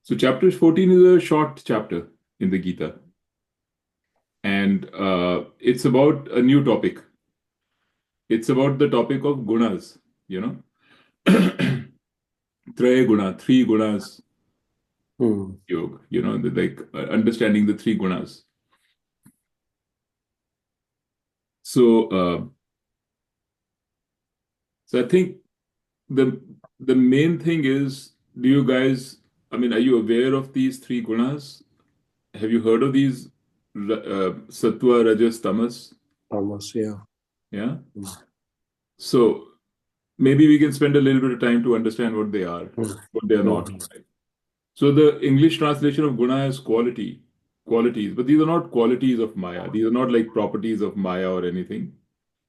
So chapter 14 is a short chapter in the Gita. And it's about a new topic. It's about the topic of gunas, you know. Traya guna, three gunas yoga, understanding the three gunas. So I think the main thing is, do you guys, I mean, are you aware of these three gunas? Have you heard of these? Sattva, Rajas, Tamas? Tamas, yeah. Yeah. So maybe we can spend a little bit of time to understand what they are, what they are not. So the English translation of guna is qualities, but these are not qualities of Maya. These are not like properties of Maya or anything.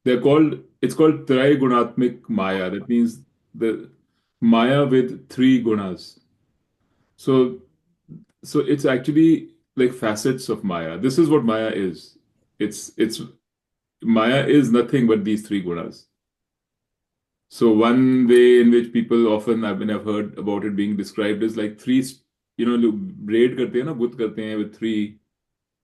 It's called Trigunatmik Maya. That means the Maya with three gunas. So it's actually like facets of Maya. This is what Maya is. It's Maya is nothing but these three gunas. So one way in which people often, I've heard about it being described is like three, braid karte hain na, gut karte hain with three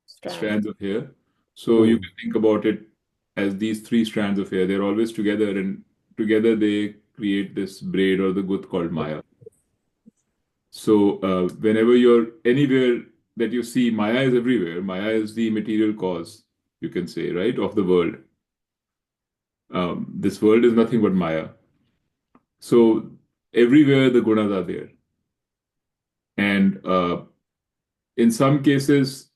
strands of hair. So you can think about it as these three strands of hair. They're always together, and together they create this braid or the gut called Maya. So whenever you're anywhere that you see, Maya is everywhere. Maya is the material cause, you can say, right, of the world. This world is nothing but Maya. So everywhere the gunas are there. And in some cases,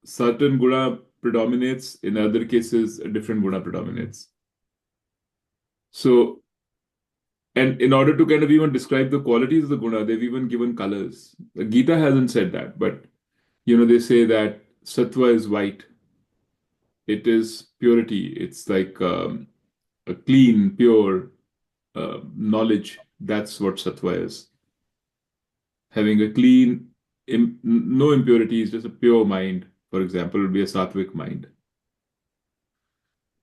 certain guna predominates. In other cases, a different guna predominates. So, and in order to kind of even describe the qualities of the guna, they've even given colors. The Gita hasn't said that, but they say that sattva is white. It is purity. It's like a clean, pure knowledge. That's what sattva is. Having a clean, no impurities, just a pure mind, for example, would be a sattvic mind.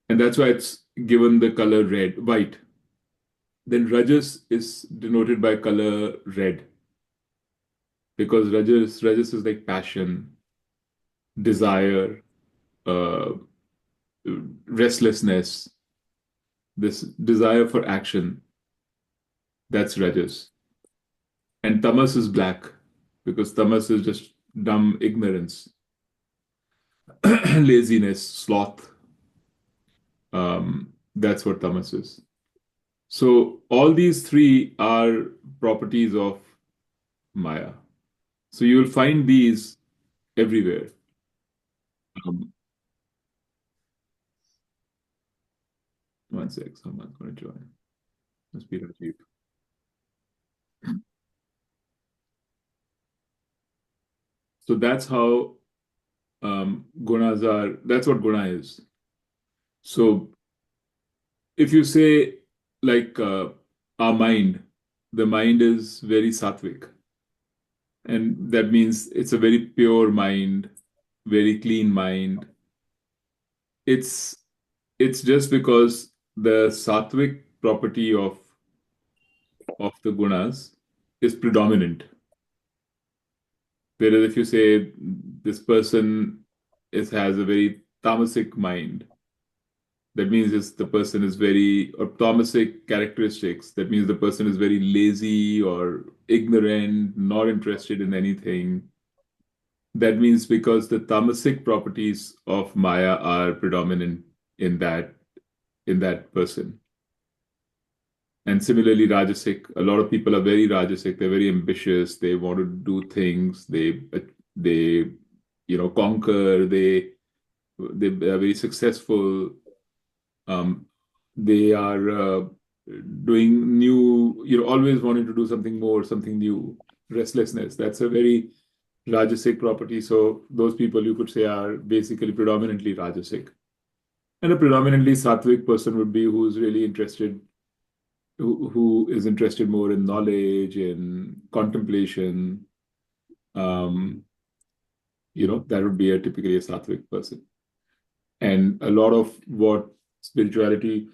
And that's why it's given the color white. Then Rajas is denoted by color red. Because Rajas is like passion, desire, uh, restlessness, this desire for action. That's Rajas. And Tamas is black, because Tamas is just dumb ignorance, laziness, sloth. That's what Tamas is. So all these three are properties of Maya. So you will find these everywhere. One sec, someone's going to join. Must be Rajiv. So that's how gunas are. That's what guna is. So if you say like our mind, the mind is very sattvic. And that means it's a very pure mind, very clean mind. It's just because the sattvic property of the gunas is predominant. Whereas if you say this person has a very tamasic mind, that means the person is or tamasic characteristics. That means the person is very lazy or ignorant, not interested in anything. That means because the tamasic properties of Maya are predominant in that person. And similarly, Rajasic, a lot of people are very Rajasic. They're very ambitious. They want to do things. They conquer. They are very successful. They are doing new, always wanting to do something more, something new. Restlessness. That's a very Rajasic property. So those people you could say are basically predominantly Rajasic. And a predominantly Sattvic person would be who's really interested, who is interested more in knowledge, in contemplation. That would be typically a Sattvic person. And a lot of what spirituality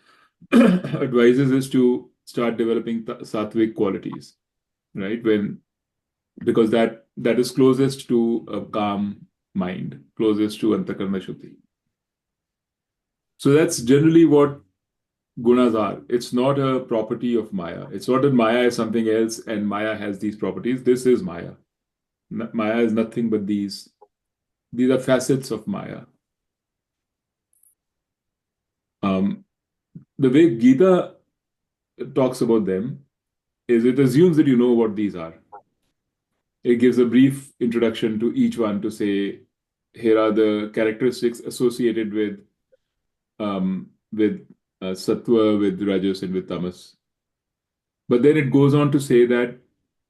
advises is to start developing Sattvic qualities, right? When because that is closest to a calm mind, closest to Antakarna Shuddhi. So that's generally what gunas are. It's not a property of Maya. It's not that Maya is something else and Maya has these properties. This is Maya. Maya is nothing but these. These are facets of Maya. The way Gita talks about them is it assumes that you know what these are. It gives a brief introduction to each one to say, here are the characteristics associated with Sattva, with Rajas, and with Tamas. But then it goes on to say that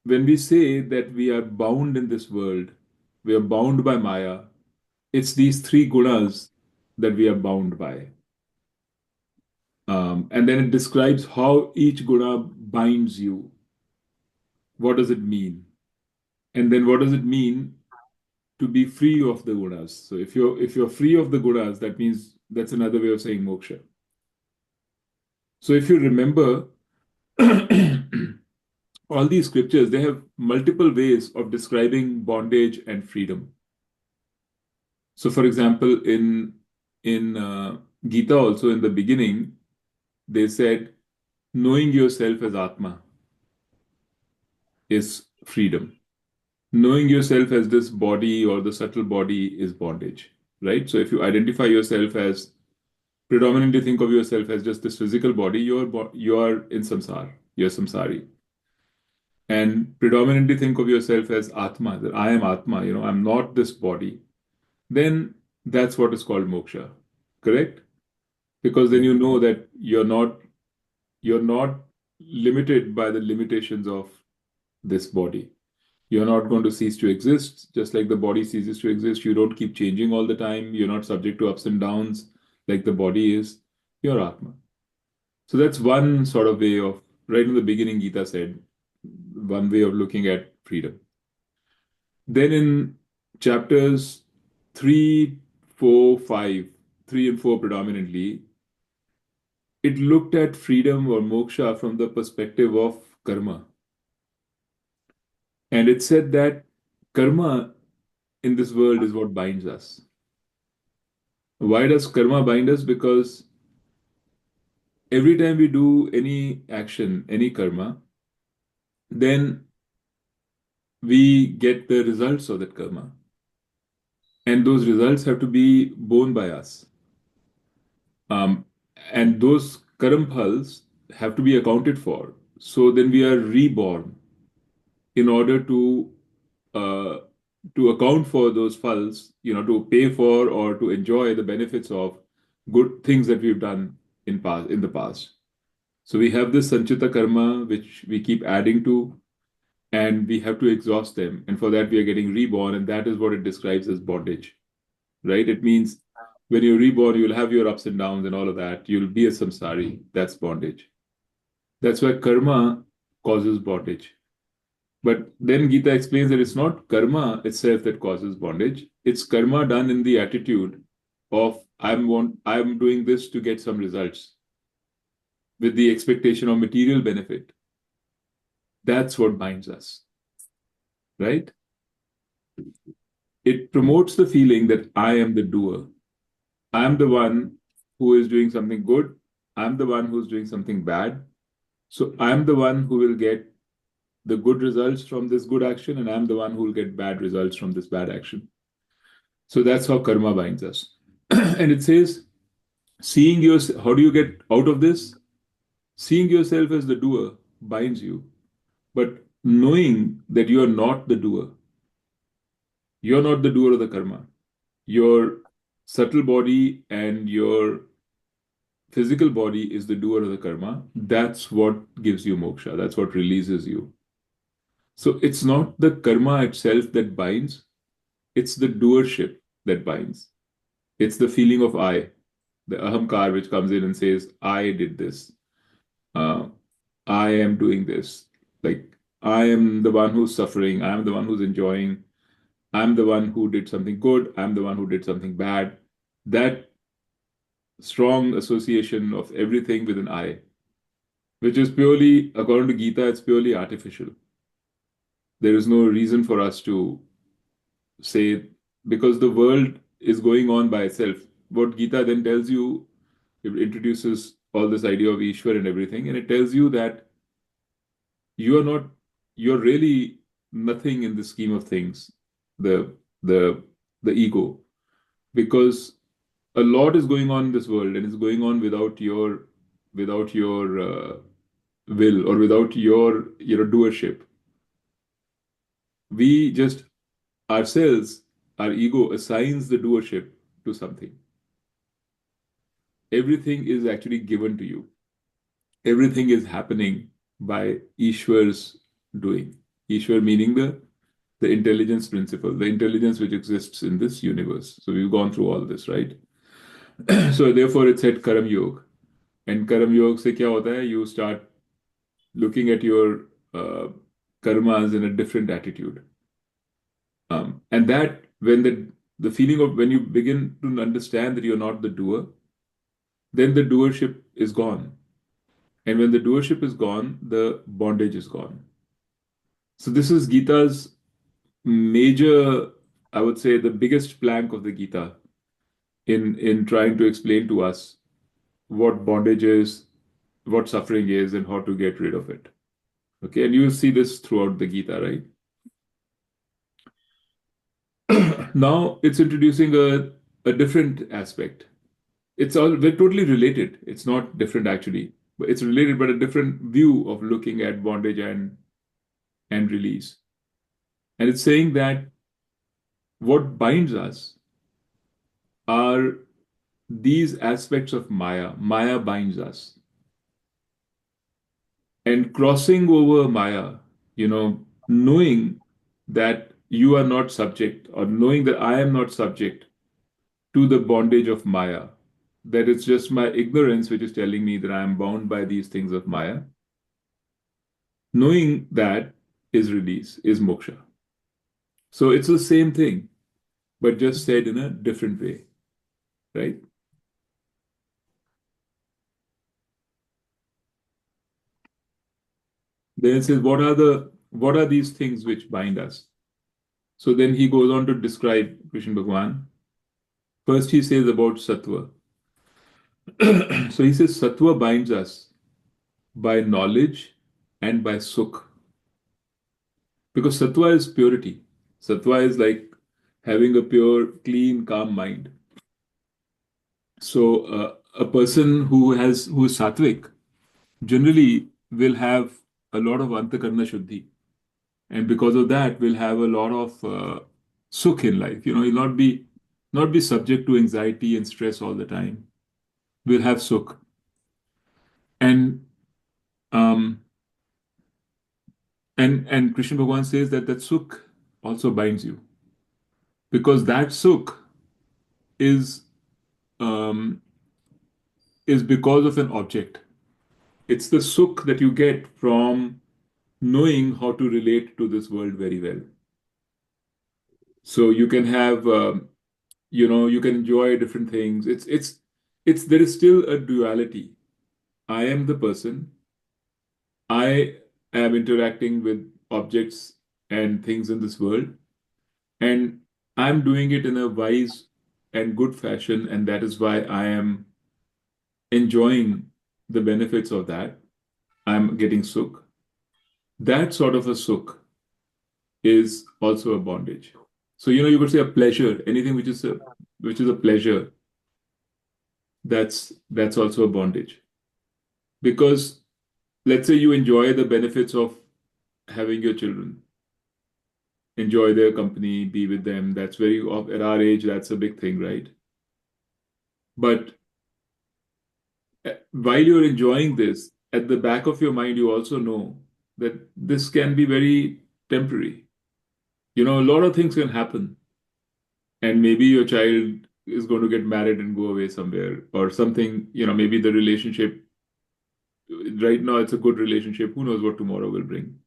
when we say that we are bound in this world, we are bound by Maya, it's these three gunas that we are bound by. And then it describes how each guna binds you. What does it mean? And then what does it mean to be free of the gunas? So if you're free of the gunas, that means that's another way of saying moksha. So if you remember, all these scriptures, they have multiple ways of describing bondage and freedom. So for example, in Gita also in the beginning, they said, knowing yourself as Atma is freedom. Knowing yourself as this body or the subtle body is bondage, right? So if you identify yourself as, predominantly think of yourself as just this physical body, you're in samsara, you're samsari. And predominantly think of yourself as Atma, that I am Atma, I'm not this body, then that's what is called moksha, correct? Because then you know that you're not limited by the limitations of this body. You're not going to cease to exist, just like the body ceases to exist. You don't keep changing all the time. You're not subject to ups and downs like the body is. You're Atma. So that's one sort of way of, right in the beginning, Gita said, one way of looking at freedom. Then in chapters 3, 4, 5, 3 and 4 predominantly, it looked at freedom or moksha from the perspective of karma. And it said that karma in this world is what binds us. Why does karma bind us? Because every time we do any action, any karma, then we get the results of that karma. And those results have to be borne by us. And those karma phals have to be accounted for. So then we are reborn in order uh, to account for those phals, to pay for or to enjoy the benefits of good things that we've done in the past. So we have this sanchita karma which we keep adding to, and we have to exhaust them. And for that we are getting reborn, and that is what it describes as bondage, right? It means when you're reborn, you'll have your ups and downs and all of that. You'll be a samsari. That's bondage. That's why karma causes bondage. But then Gita explains that it's not karma itself that causes bondage. It's karma done in the attitude of I'm doing this to get some results with the expectation of material benefit. That's what binds us, right? It promotes the feeling that I am the doer. I'm the one who is doing something good. I'm the one who's doing something bad. So I'm the one who will get the good results from this good action, and I'm the one who will get bad results from this bad action. So that's how karma binds us. And it says, how do you get out of this? Seeing yourself as the doer binds you. But knowing that you are not the doer, you're not the doer of the karma. Your subtle body and your physical body is the doer of the karma. That's what gives you moksha. That's what releases you. So it's not the karma itself that binds, it's the doership that binds. It's the feeling of I, the ahamkar which comes in and says, I did this. I am doing this. Like, I am the one who's suffering. I am the one who's enjoying. I'm the one who did something good. I'm the one who did something bad. That strong association of everything with an I, which is purely, according to Gita, it's purely artificial. There is no reason for us to say, because the world is going on by itself. What Gita then tells you, it introduces all this idea of Ishwar and everything, and it tells you that you are not, you're really nothing in the scheme of things, the the the ego, because a lot is going on in this world, and it's going on without your will, or without your doership. We just, ourselves, our ego assigns the doership to something. Everything is actually given to you. Everything is happening by Ishwar's doing. Ishwar meaning the intelligence principle, the intelligence which exists in this universe. So we've gone through all this, right? So therefore it said Karam Yog. And Karam Yog se kya hota hai? You start looking at your karmas in a different attitude. And that, when the feeling of, when you begin to understand that you're not the doer, then the doership is gone. And when the doership is gone, the bondage is gone. So this is Gita's major, I would say, the biggest plank of the Gita in trying to explain to us what bondage is, what suffering is, and how to get rid of it. Okay, and you will see this throughout the Gita, right? Now it's introducing a different aspect. They're totally related. It's not different actually, but it's related, but a different view of looking at bondage and release. And it's saying that what binds us are these aspects of Maya. Maya binds us. And crossing over Maya, knowing that you are not subject, or knowing that I am not subject to the bondage of Maya, that it's just my ignorance which is telling me that I am bound by these things of Maya. Knowing that is release, is moksha. So it's the same thing, but just said in a different way, right? Then it says, what are these things which bind us? So then he goes on to describe Krishna Bhagwan. First he says about Sattva. So he says Sattva binds us by knowledge and by sukh. Because Sattva is purity. Sattva is like having a pure, clean, calm mind. So a person who is sattvic generally will have a lot of antakarna shuddhi, and because of that will have a lot of sukh in life. He'll not be subject to anxiety and stress all the time. Will have sukh, and um, and Krishna Bhagwan says that sukh also binds you, because that sukh is um, is because of an object. It's the sukh that you get from knowing how to relate to this world very well. So you can have, you can enjoy different things. There is still a duality. I am the person. I am interacting with objects and things in this world, and I'm doing it in a wise and good fashion, and that is why I am enjoying the benefits of that. I'm getting sukh. That sort of a sukh is also a bondage. So you could say a pleasure, anything which is a pleasure, that's also a bondage. Because let's say you enjoy the benefits of having your children, enjoy their company, be with them. That's at our age, that's a big thing, right? But while you're enjoying this, at the back of your mind, you also know that this can be very temporary. A lot of things can happen, and maybe your child is going to get married and go away somewhere, or something. Maybe the relationship right now, it's a good relationship. Who knows what tomorrow will bring?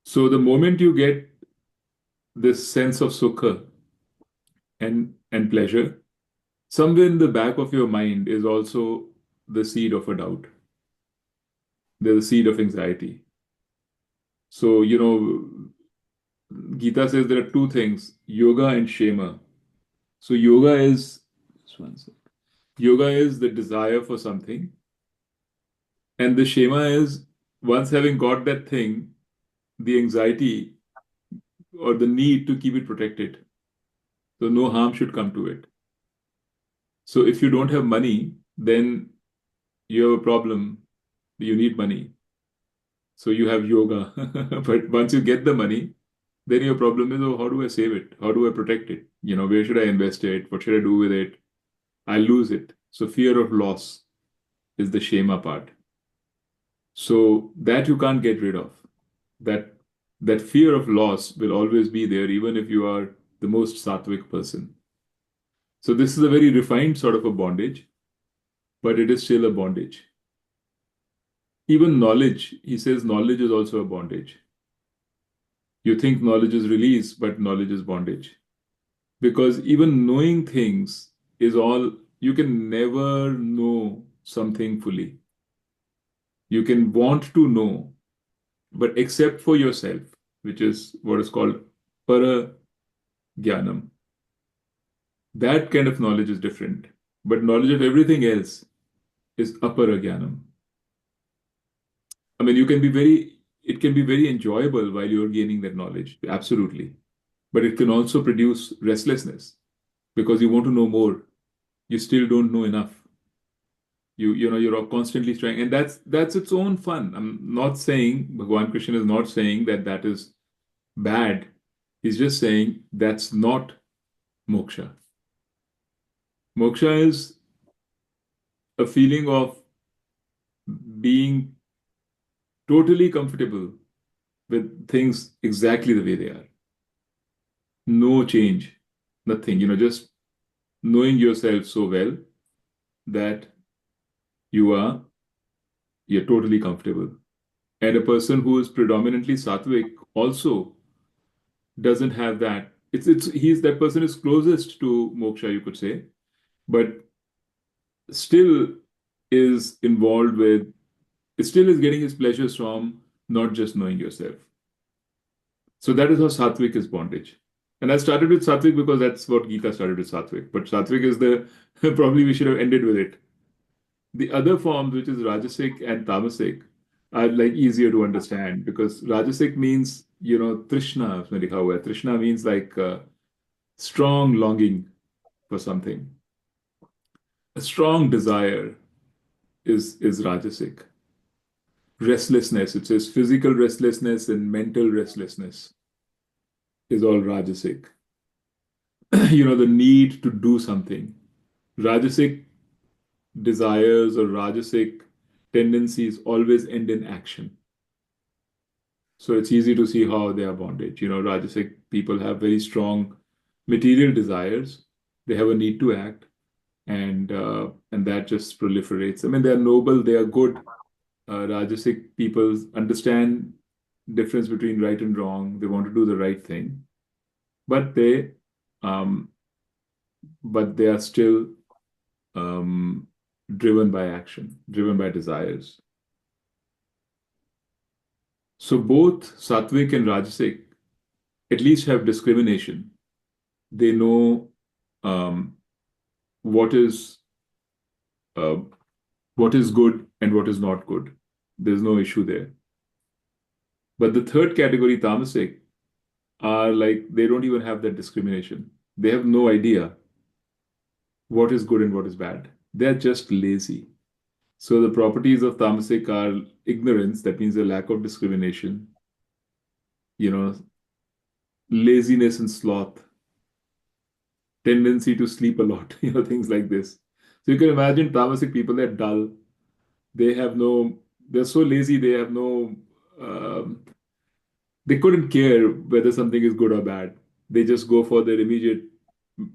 So the moment you get this sense of sukha and pleasure, somewhere in the back of your mind is also the seed of a doubt. There's a seed of anxiety. So, Gita says there are two things, yoga and shema. So yoga is, just one sec. Yoga is the desire for something, and the shema is once having got that thing, the anxiety or the need to keep it protected. So no harm should come to it. So if you don't have money, then you have a problem. You need money. So you have yoga. But once you get the money, then your problem is, oh, how do I save it? How do I protect it? Where should I invest it? What should I do with it? I lose it. So fear of loss is the shema part. So that you can't get rid of. That that fear of loss will always be there, even if you are the most sattvic person. So this is a very refined sort of a bondage, but it is still a bondage. Even knowledge, he says knowledge is also a bondage. You think knowledge is release, but knowledge is bondage. Because even knowing things is all, you can never know something fully. You can want to know, but except for yourself, which is what is called para jnanam. That kind of knowledge is different. But knowledge of everything else is apara jnanam. I mean, it can be very enjoyable while you're gaining that knowledge, absolutely. But it can also produce restlessness because you want to know more. You still don't know enough. You're constantly trying, and that's its own fun. I'm not saying Bhagwan Krishna is not saying that is bad. He's just saying that's not moksha. Moksha is a feeling of being totally comfortable with things exactly the way they are. No change, nothing, just knowing yourself so well that you're totally comfortable. And a person who is predominantly sattvic also doesn't have that. That person is closest to moksha, you could say, but still is involved with, it still is getting his pleasures from not just knowing yourself. So that is how sattvic is bondage. And I started with sattvic because that's what Gita started with, sattvic. But sattvic is probably we should have ended with it. The other forms, which is rajasic and tamasic, are like easier to understand because rajasic means, trishna. Trishna means like strong longing for something. A strong desire is rajasic. Restlessness, it says physical restlessness and mental restlessness is all rajasic. The need to do something. Rajasic desires or rajasic tendencies always end in action. So it's easy to see how they are bondage. Rajasic people have very strong material desires. They have a need to act, and that just proliferates. I mean, they are noble, they are good. Rajasic people understand difference between right and wrong. They want to do the right thing, but they are still driven by action, driven by desires. So both sattvic and rajasic at least have discrimination. They know what is good and what is not good. There's no issue there. But the third category, tamasic, are like they don't even have that discrimination. They have no idea what is good and what is bad. They're just lazy. So the properties of tamasic are ignorance, that means a lack of discrimination, laziness and sloth, tendency to sleep a lot, things like this. So you can imagine tamasic people, they're dull. They're so lazy, they have no, they couldn't care whether something is good or bad. They just go for their immediate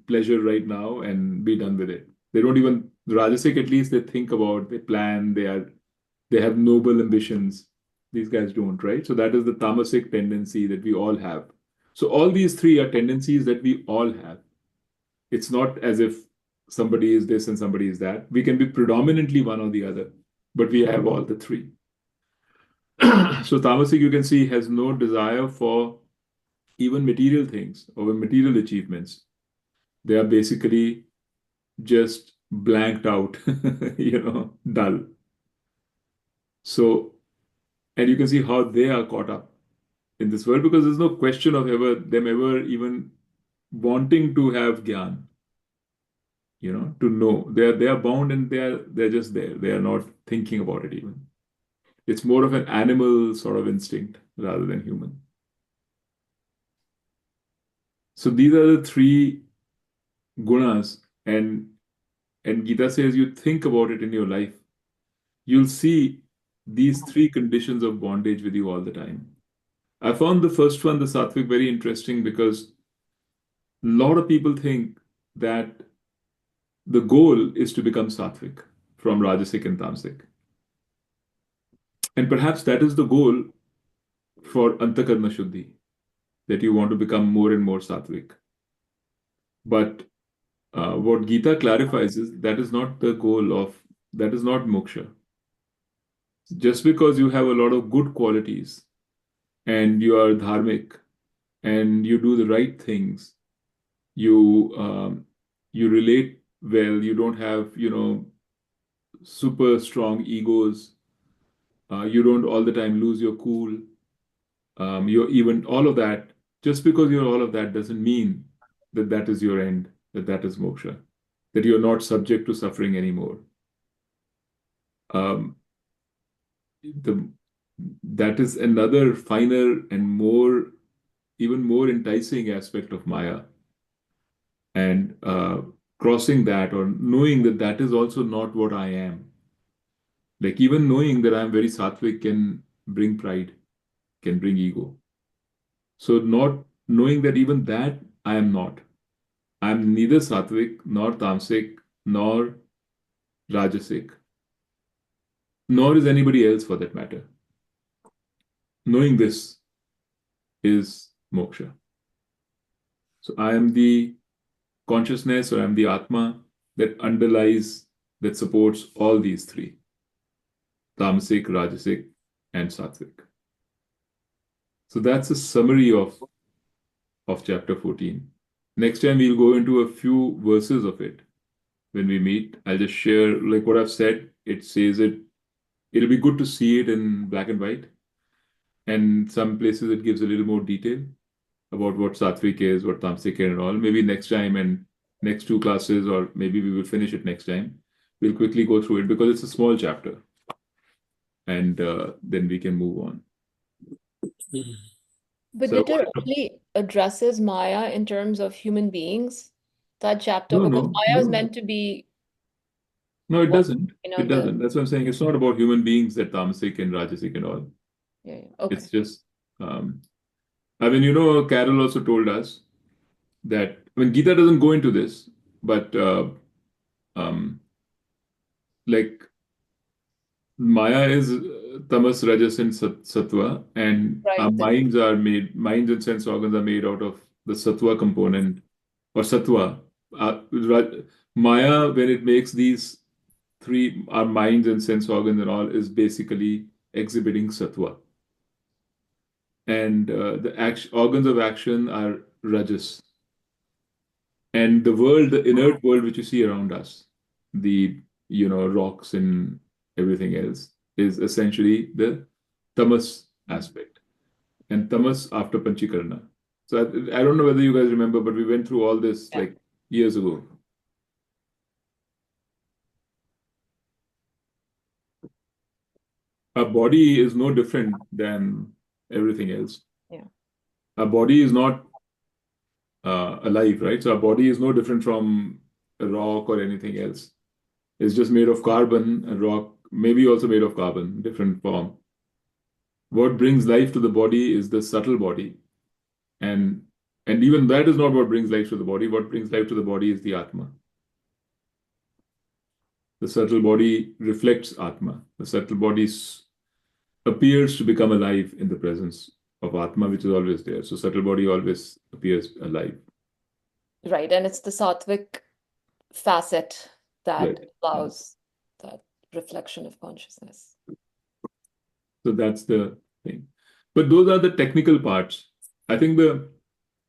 pleasure right now and be done with it. They don't even, Rajasic at least, they think about, they plan, they have noble ambitions. These guys don't, right? So that is the tamasic tendency that we all have. So all these three are tendencies that we all have. It's not as if somebody is this and somebody is that. We can be predominantly one or the other, but we have all the three. So tamasic, you can see, has no desire for even material things or material achievements, they are basically just blanked out, dull. So, and you can see how they are caught up in this world, because there's no question of them ever even wanting to have gyan, to know. They are bound, and they're just there. They are not thinking about it even. It's more of an animal sort of instinct rather than human. So these are the three gunas, and Gita says you think about it in your life, you'll see these three conditions of bondage with you all the time. I found the first one, the sattvic, very interesting, because a lot of people think that the goal is to become sattvic from rajasic and tamasic. And perhaps that is the goal for antakarna shuddhi, that you want to become more and more sattvic. But what Gita clarifies is that is not the goal that is not moksha. Just because you have a lot of good qualities and you are dharmic and you do the right things, you relate well, you don't have, super strong egos, you don't all the time lose your cool, you're even all of that. Just because you're all of that doesn't mean that that is your end, that is moksha, that you're not subject to suffering anymore. Um, that is another finer and even more enticing aspect of Maya. And crossing that, or knowing that that is also not what I am. Like, even knowing that I'm very sattvic can bring pride, can bring ego. So not knowing that even that I am not. I'm neither sattvic, nor tamasic, nor rajasic, nor is anybody else for that matter. Knowing this is moksha. So I am the consciousness, or I'm the Atma that underlies, that supports all these three: tamasic, rajasic, and sattvic. So that's a summary of chapter 14. Next time we'll go into a few verses of it. When we meet, I'll just share like what I've said. It says it. It'll be good to see it in black and white. And some places it gives a little more detail about what sattvic is, what tamasic is, and all. Maybe next time, and next two classes, or maybe we will finish it next time. We'll quickly go through it because it's a small chapter, and then we can move on. But So did it really addresses Maya in terms of human beings, that chapter? Because Maya is meant to be No, it what, doesn't. It doesn't. That's what I'm saying. It's not about human beings, that tamasic and rajasic and all. Yeah. Okay. It's just, I mean, Carol also told us that, I mean, Gita doesn't go into this, but like Maya is tamas, rajas, and sattva, and our Right. minds and sense organs are made out of the sattva component, or sattva. Maya, when it makes these three, our minds and sense organs and all, is basically exhibiting sattva. And the organs of action are rajas. And the world, the inert world which you see around us, the rocks and everything else, is essentially the tamas aspect. And tamas after panchikarna. So I don't know whether you guys remember, but we went through all this like years ago. Our body is no different than everything else. Yeah. Our body is not alive, right? So our body is no different from a rock or anything else. It's just made of carbon, and rock maybe also made of carbon, different form. What brings life to the body is the subtle body. And even that is not what brings life to the body. What brings life to the body is the Atma. The subtle body reflects Atma. The subtle body appears to become alive in the presence of Atma, which is always there. So subtle body always appears alive. Right. And it's the sattvic facet that Right. allows that reflection of consciousness. So that's the thing. But those are the technical parts. I think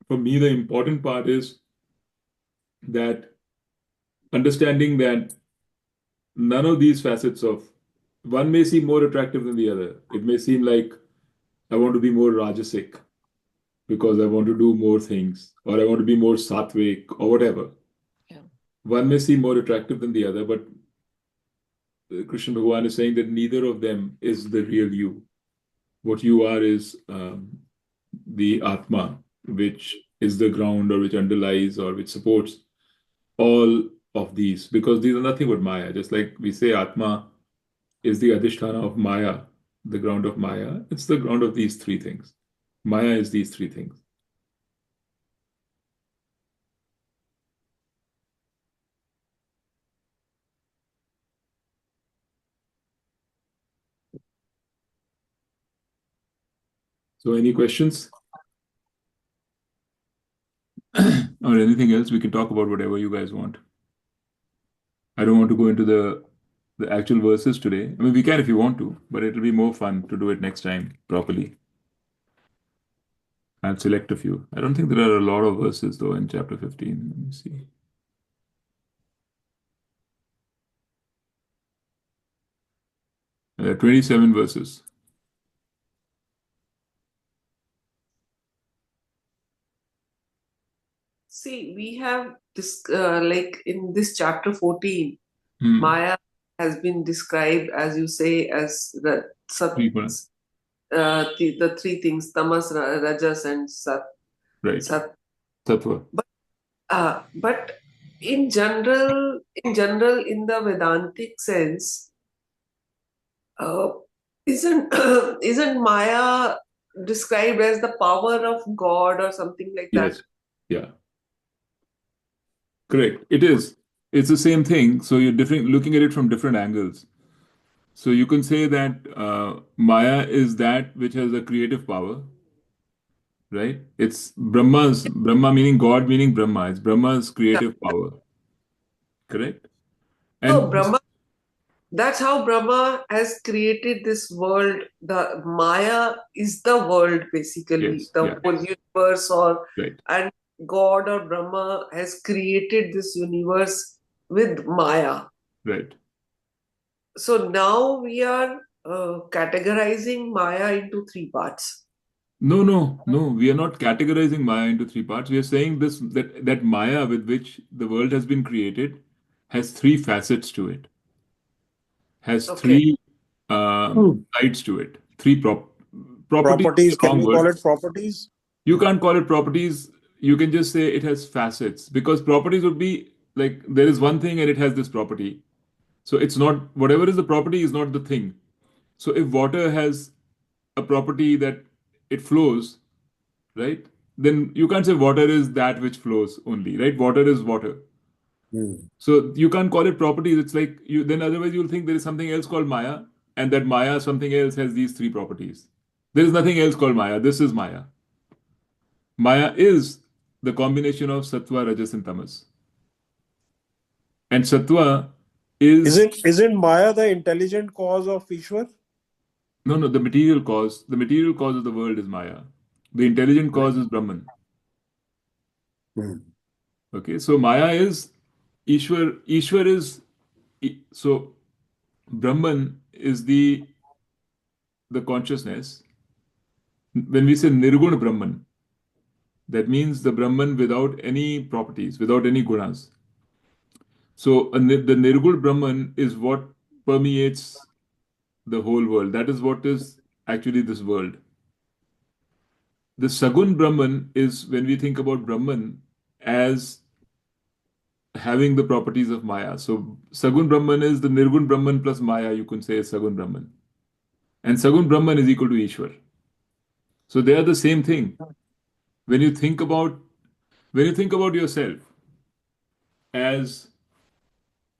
for me, the important part is that understanding that none of these facets of one may seem more attractive than the other. It may seem like I want to be more Rajasic because I want to do more things, or I want to be more Sattvic, or whatever. Yeah. One may seem more attractive than the other, but Krishna Bhagavan is saying that neither of them is the real you. What you are is the Atma, which is the ground or which underlies or which supports all of these, because these are nothing but Maya. Just like we say Atma is the Adhisthana of Maya, the ground of Maya, it's the ground of these three things. Maya is these three things. So any questions? Or anything else? We can talk about whatever you guys want. I don't want to go into the actual verses today. I mean, we can if you want to, but it'll be more fun to do it next time properly. I'll select a few. I don't think there are a lot of verses though in chapter 15. Let me see. There are 27 verses. See, we have this, like in this chapter 14, Hmm. Maya has been described, as you say, as the three things: Tamas, Rajas, and Sat. Right. Sat. Sattva. But in general, in the Vedantic sense, isn't isn't Maya described as the power of God or something like that? Yes. Yeah. Correct. It is. It's the same thing. So you're looking at it from different angles. So you can say that Maya is that which has a creative power, right? It's Brahma meaning God, meaning Brahma. It's Brahma's creative power. Correct? So And Brahma, that's how Brahma has created this world. The Maya is the world, basically, yes, the yeah, whole universe, right. and God or Brahma has created this universe with Maya. Right. So now we are categorizing Maya into three parts. No. We are not categorizing Maya into three parts. We are saying that Maya with which the world has been created has three facets to it. Has Okay. three sides to it. Three properties. Properties, Is the can wrong we word. call it properties? You can't call it properties. You can just say it has facets, because properties would be like there is one thing and it has this property. So it's not, whatever is the property is not the thing. So if water has a property that it flows, right? Then you can't say water is that which flows only, right? Water is water. So you can't call it properties. It's like you then otherwise you'll think there is something else called Maya, and that Maya something else has these three properties. There is nothing else called Maya. This is Maya. Maya is the combination of Sattva, Rajas, and Tamas. And Sattva is Isn't Maya the intelligent cause of Ishwar? no, the material cause. The material cause of the world is Maya. The intelligent cause is Brahman. Okay, so Maya is Ishwar. Ishwar is so Brahman is the consciousness. When we say Nirguna Brahman, that means the Brahman without any properties, without any gunas. So the Nirguna Brahman is what permeates the whole world. That is what is actually this world. The Sagun Brahman is when we think about Brahman as having the properties of Maya. So Sagun Brahman is the Nirgun Brahman plus Maya, you can say is Sagun Brahman. And Sagun Brahman is equal to Ishwar. So they are the same thing. When you think about yourself as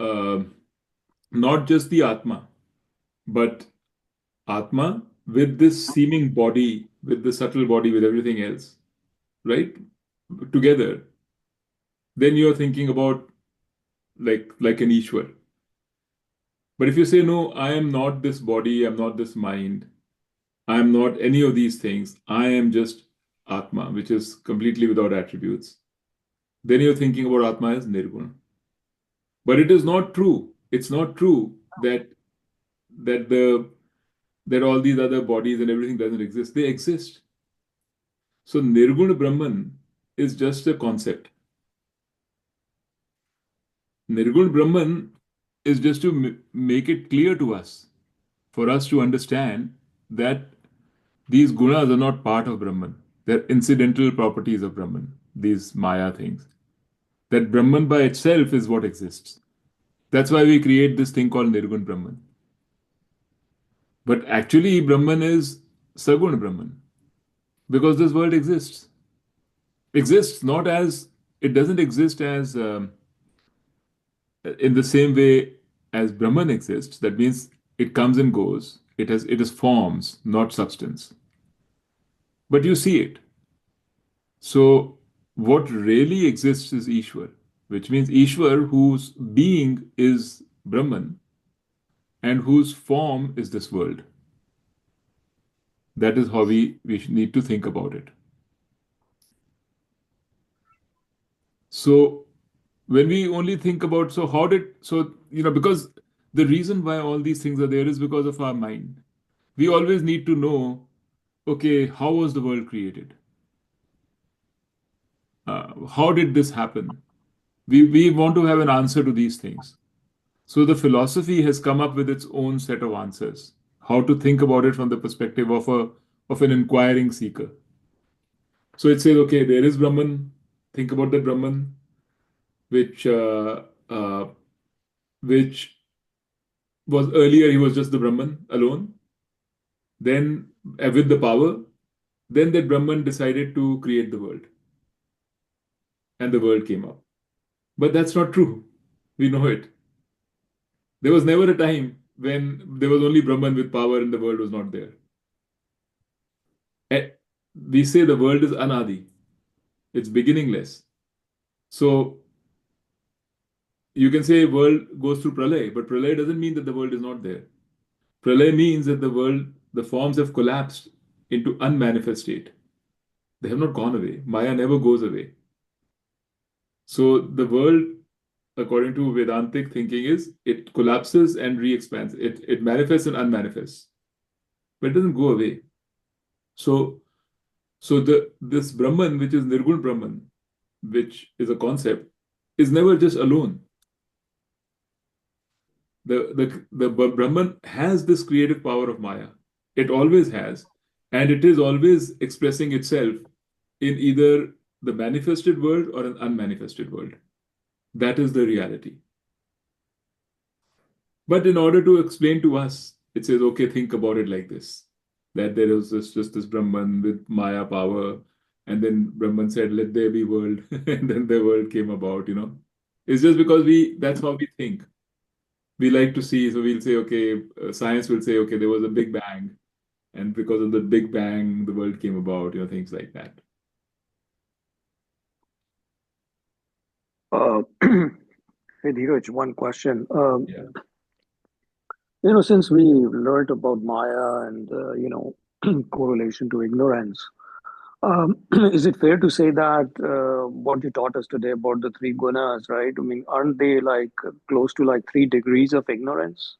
uh, not just the Atma, but Atma with this seeming body, with the subtle body, with everything else, right? Together, then you're thinking about like an Ishwar. But if you say, no, I am not this body, I'm not this mind, I am not any of these things, I am just Atma, which is completely without attributes, then you're thinking about Atma as Nirguna. But it is not true. It's not true that all these other bodies and everything doesn't exist. They exist. So Nirguna Brahman is just a concept. Nirguna Brahman is just to make it clear to us, for us to understand that these gunas are not part of Brahman. They're incidental properties of Brahman, these Maya things. That Brahman by itself is what exists. That's why we create this thing called Nirgun Brahman. But actually, Brahman is Sagun Brahman. Because this world exists. Exists not as, it doesn't exist as, in the same way as Brahman exists. That means it comes and goes. It is forms, not substance. But you see it. So what really exists is Ishwar, which means Ishwar, whose being is Brahman and whose form is this world. That is how we need to think about it. So when we only think about, because the reason why all these things are there is because of our mind. We always need to know, okay, how was the world created? How did this happen? We want to have an answer to these things. So the philosophy has come up with its own set of answers. How to think about it from the perspective of an inquiring seeker. So it says, okay, there is Brahman. Think about the Brahman, which was earlier, he was just the Brahman alone. Then with the power, then that Brahman decided to create the world. And the world came up. But that's not true. We know it. There was never a time when there was only Brahman with power and the world was not there. We say the world is anadi. It's beginningless. So you can say world goes through pralay, but pralay doesn't mean that the world is not there. Pralay means that the forms have collapsed into unmanifest state. They have not gone away. Maya never goes away. So the world, according to Vedantic thinking, is it collapses and re-expands. It manifests and unmanifests, but it doesn't go away. So this Brahman, which is Nirgun Brahman, which is a concept, is never just alone. The Brahman has this creative power of Maya. It always has, and it is always expressing itself in either the manifested world or an unmanifested world. That is the reality. But in order to explain to us, it says, okay, think about it like this, that there is just this Brahman with Maya power, and then Brahman said, let there be world, and then the world came about, It's just because that's how we think. We like to see, so we'll say, okay, science will say, okay, there was a Big Bang, and because of the Big Bang, the world came about, things like that. Hey, Dheeraj, one question. Yeah. Since we learned about Maya and, correlation to ignorance, is it fair to say that what you taught us today about the three gunas, right? I mean, aren't they like close to like 3 degrees of ignorance?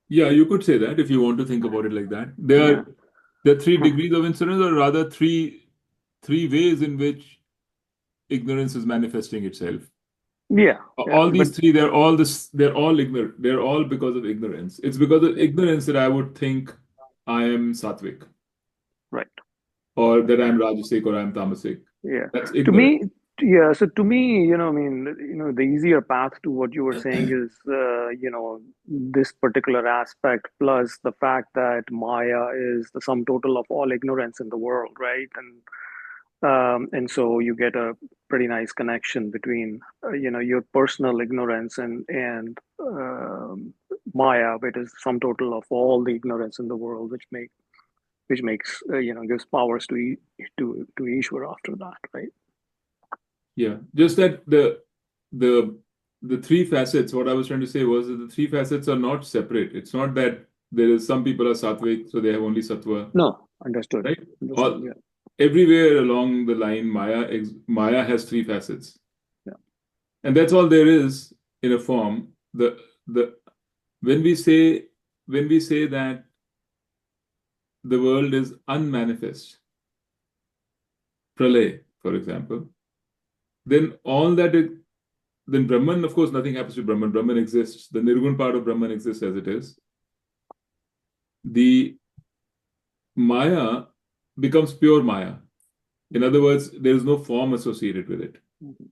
Yeah, you could say that if you want to think about it like that. There are 3 degrees of ignorance, or rather three ways in which ignorance is manifesting itself. Yeah. All these three, they're all ignorant. They're all because of ignorance. It's because of ignorance that I would think I am sattvic. Right. Or that I'm rajasic or I'm tamasic. Yeah. That's To me, ignorance. so to me, the easier path to what you were saying is, this particular aspect plus the fact that Maya is the sum total of all ignorance in the world, right? And so you get a pretty nice connection between, your personal ignorance and Maya, which is sum total of all the ignorance in the world, which makes gives powers to Ishwar after that, right? Yeah, just that the 3 facets. What I was trying to say was that the 3 facets are not separate. It's not that there is some people are sattvic, so they have only sattva. No. Understood. right? Understood. Yeah. Everywhere along the line, Maya has three facets. Yeah. And that's all there is in a form. When we say that the world is unmanifest, pralay, for example, then then Brahman, of course, nothing happens to Brahman. Brahman exists. The Nirgun part of Brahman exists as it is. The Maya becomes pure Maya. In other words, there is no form associated with it.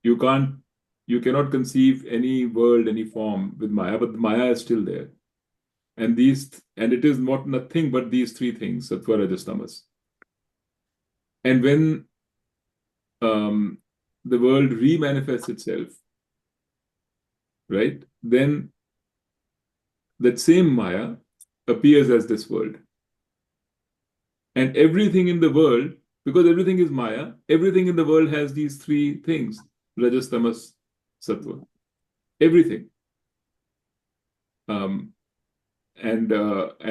You cannot conceive any world, any form with Maya, but Maya is still there. And it is nothing but these three things, Sattva, Rajas, Tamas. And when the world remanifests itself, right, then that same Maya appears as this world. And everything in the world, because everything is Maya, everything in the world has these three things, Rajas, Tamas, Sattva. Everything. And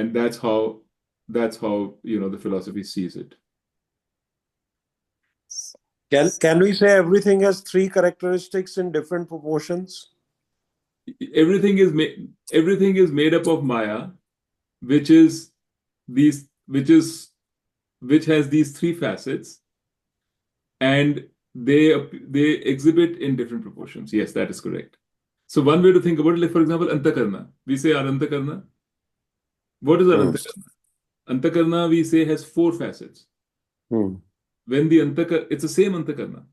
that's how the philosophy sees it. Can we say everything has three characteristics in different proportions? Everything is made up of Maya, which has these three facets, and they exhibit in different proportions. Yes, that is correct. So one way to think about it, like for example, Antakarna. We say our Antakarna. What is our Antakarna? Antakarna, we say, has four facets. When the it's the same Antakarna.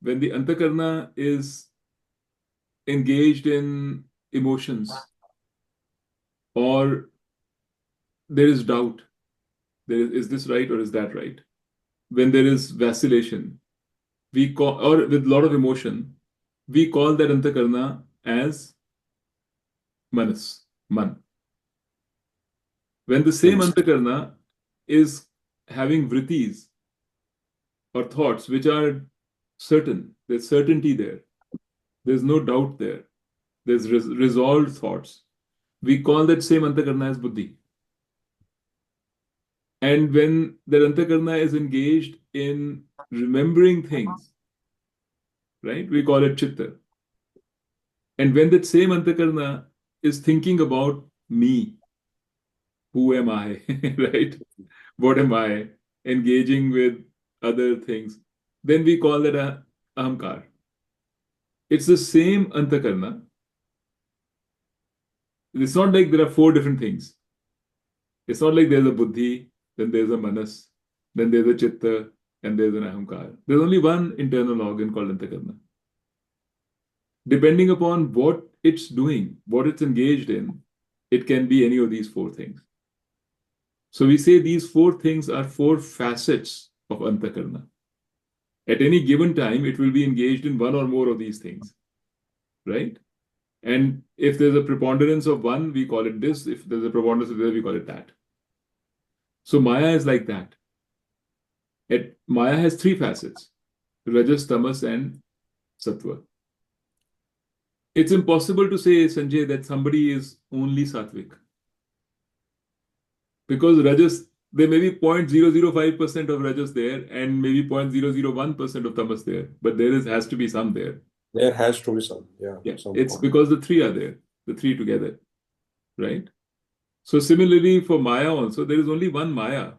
When the Antakarna is engaged in emotions, or there is doubt, is this right or is that right? When there is vacillation, or with a lot of emotion, we call that Antakarna as Manas, Man. When the same Antakarna is having vrittis or thoughts which are certain, there's certainty there, there's no doubt there, there's resolved thoughts, we call that same Antakarna as Buddhi. And when the Antakarna is engaged in remembering things, right, we call it Chitta. And when that same Antakarna is thinking about me, who am I, right? What am I? Engaging with other things, then we call that a ahamkar. It's the same Antakarna. It's not like there are four different things. It's not like there's a Buddhi, then there's a Manas, then there's a Chitta, and there's an Ahamkar. There's only one internal organ called Antakarna. Depending upon what it's doing, what it's engaged in, it can be any of these four things. So we say these four things are four facets of Antakarna. At any given time, it will be engaged in one or more of these things, right? And if there's a preponderance of one, we call it this. If there's a preponderance of the other, we call it that. So Maya is like that. Maya has three facets: Rajas, Tamas, and Sattva. It's impossible to say, Sanjay, that somebody is only Sattvic. Because Rajas, there may be 0.005% of Rajas there and maybe 0.001% of Tamas there. But has to be some there. There has to be some, yeah. It's because the three are there, the three together, right? So similarly for Maya also, there is only one Maya.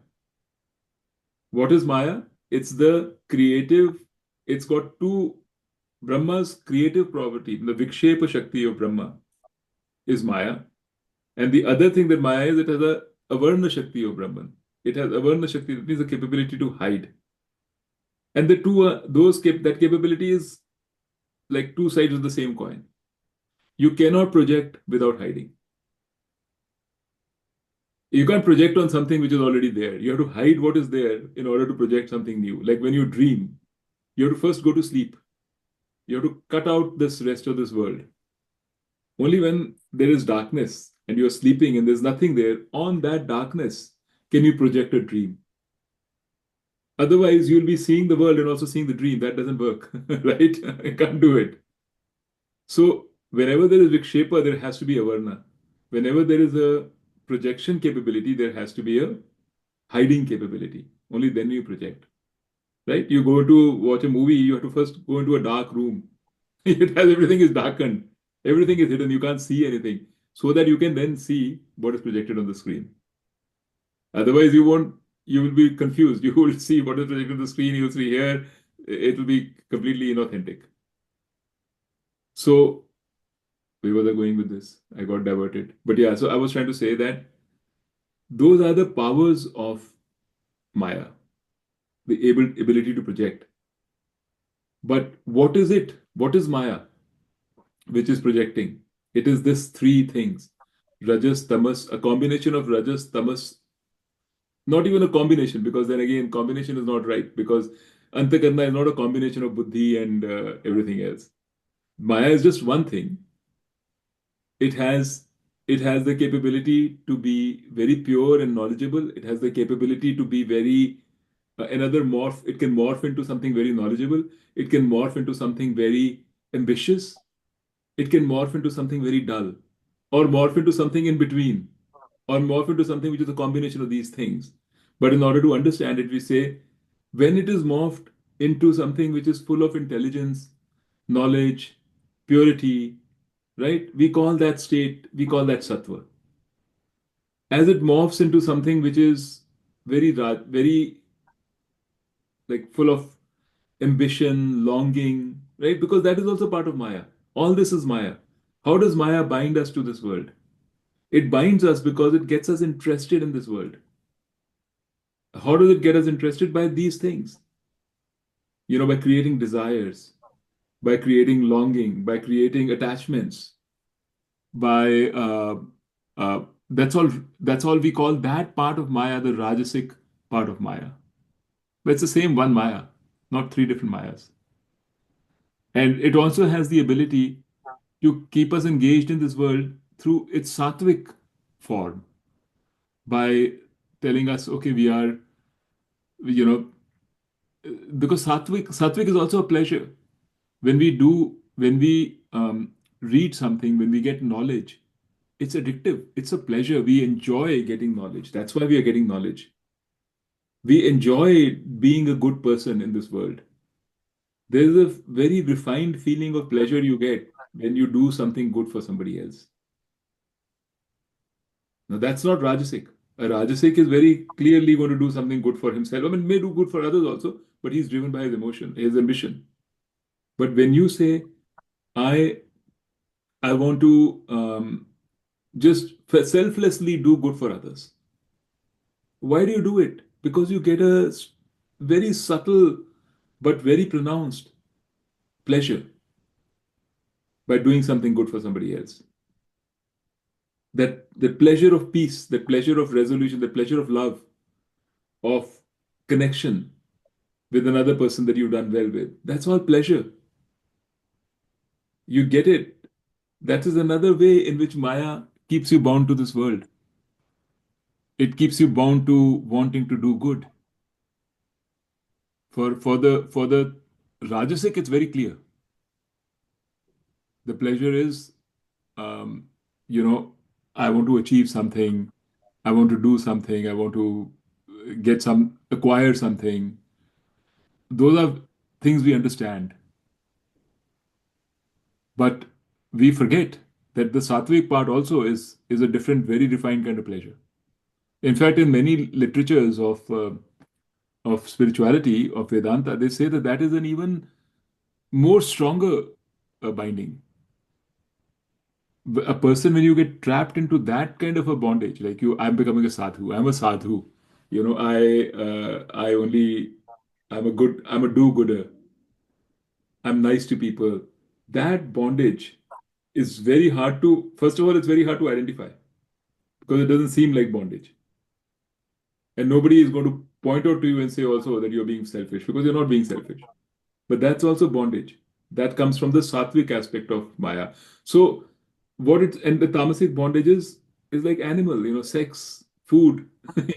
What is Maya? It's the creative, it's got two, Brahma's creative property, the Vikshepa Shakti of Brahma is Maya. And the other thing that Maya is, it has a Avarna Shakti of Brahman. It has Avarna Shakti, that means the capability to hide. And the two that capability is like two sides of the same coin. You cannot project without hiding. You can't project on something which is already there. You have to hide what is there in order to project something new. Like when you dream, you have to first go to sleep. You have to cut out this rest of this world. Only when there is darkness and you're sleeping and there's nothing there, on that darkness, can you project a dream? Otherwise, you'll be seeing the world and also seeing the dream. That doesn't work, right? You can't do it. So whenever there is Vikshepa, there has to be Avarna. Whenever there is a projection capability, there has to be a hiding capability. Only then you project. Right? You go to watch a movie, you have to first go into a dark room. It has everything is darkened, everything is hidden, you can't see anything, so that you can then see what is projected on the screen. Otherwise, you will be confused. You will see what is projected on the screen, you will see here, it will be completely inauthentic. So, where was I going with this? I got diverted. But yeah, so I was trying to say that those are the powers of Maya, the ability to project. But what is it? What is Maya, which is projecting? It is this three things: Rajas, Tamas, a combination of Rajas, Tamas, not even a combination, because then again, combination is not right, because Antakarna is not a combination of Buddhi and everything else. Maya is just one thing. It has the capability to be very pure and knowledgeable. It has the capability to be very another morph. It can morph into something very knowledgeable. It can morph into something very ambitious. It can morph into something very dull, or morph into something in between, or morph into something which is a combination of these things. But in order to understand it, we say when it is morphed into something which is full of intelligence, knowledge, purity, right? We call that state, we call that sattva. As it morphs into something which is very like full of ambition, longing, right? Because that is also part of Maya. All this is Maya. How does Maya bind us to this world? It binds us because it gets us interested in this world. How does it get us interested? By these things. By creating desires, by creating longing, by creating attachments, by that's all we call that part of Maya, the Rajasic part of Maya. But it's the same one Maya, not three different Mayas. And it also has the ability to keep us engaged in this world through its sattvic form by telling us, okay, we are, you know, because sattvic is also a pleasure. When we read something, when we get knowledge, it's addictive. It's a pleasure. We enjoy getting knowledge. That's why we are getting knowledge. We enjoy being a good person in this world. There's a very refined feeling of pleasure you get when you do something good for somebody else. Now, that's not Rajasic. A Rajasic is very clearly going to do something good for himself. I mean, may do good for others also, but he's driven by his emotion, his ambition. But when you say, I want to just selflessly do good for others, why do you do it? Because you get a very subtle but very pronounced pleasure by doing something good for somebody else. That the pleasure of peace, the pleasure of resolution, the pleasure of love, of connection with another person that you've done well with, that's all pleasure. You get it. That is another way in which Maya keeps you bound to this world. It keeps you bound to wanting to do good. For the Rajasic, it's very clear. The pleasure is, um, I want to achieve something, I want to do something, I want to acquire something. Those are things we understand. But we forget that the sattvic part also is a different, very refined kind of pleasure. In fact, in many literatures of spirituality, of Vedanta, they say that is an even more stronger binding. A person, when you get trapped into that kind of a bondage, like I'm becoming a sadhu, I'm a sadhu, I'm a do-gooder, I'm nice to people. That bondage is very hard to, first of all, it's very hard to identify because it doesn't seem like bondage. And nobody is going to point out to you and say also that you're being selfish because you're not being selfish. But that's also bondage. That comes from the sattvic aspect of Maya. So and the tamasic bondage is like animal, sex, food.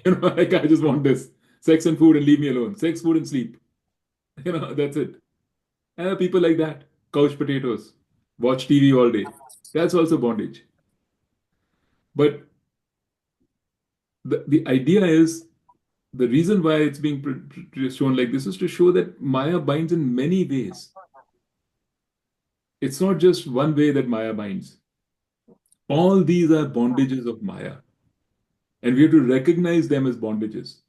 Like I just want this. Sex and food and leave me alone. Sex, food, and sleep. That's it. People like that. Couch potatoes. Watch TV all day. That's also bondage. But the idea is the reason why it's being shown like this is to show that Maya binds in many ways. It's not just one way that Maya binds. All these are bondages of Maya, and we have to recognize them as bondages.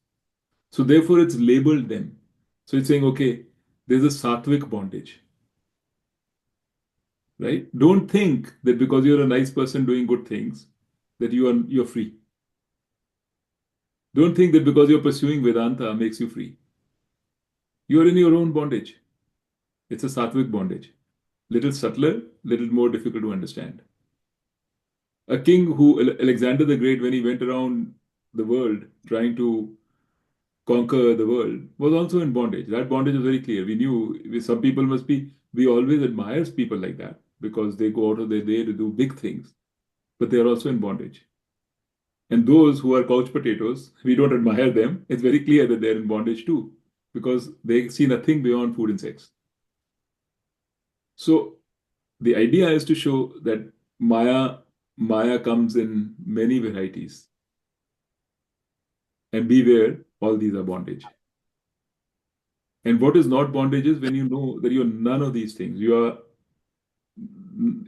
So therefore, it's labeled them. So it's saying, okay, there's a sattvic bondage, right? Don't think that because you're a nice person doing good things, that you're free. Don't think that because you're pursuing Vedanta makes you free. You're in your own bondage. It's a sattvic bondage. Little subtler, little more difficult to understand. A king who, Alexander the Great, when he went around the world trying to conquer the world, was also in bondage. That bondage was very clear. We knew some people must be, we always admire people like that because they go out of their day to do big things, but they are also in bondage. And those who are couch potatoes, we don't admire them. It's very clear that they're in bondage too, because they see nothing beyond food and sex. So the idea is to show that Maya comes in many varieties. And beware, all these are bondage. And what is not bondage is when you know that you're none of these things. You are,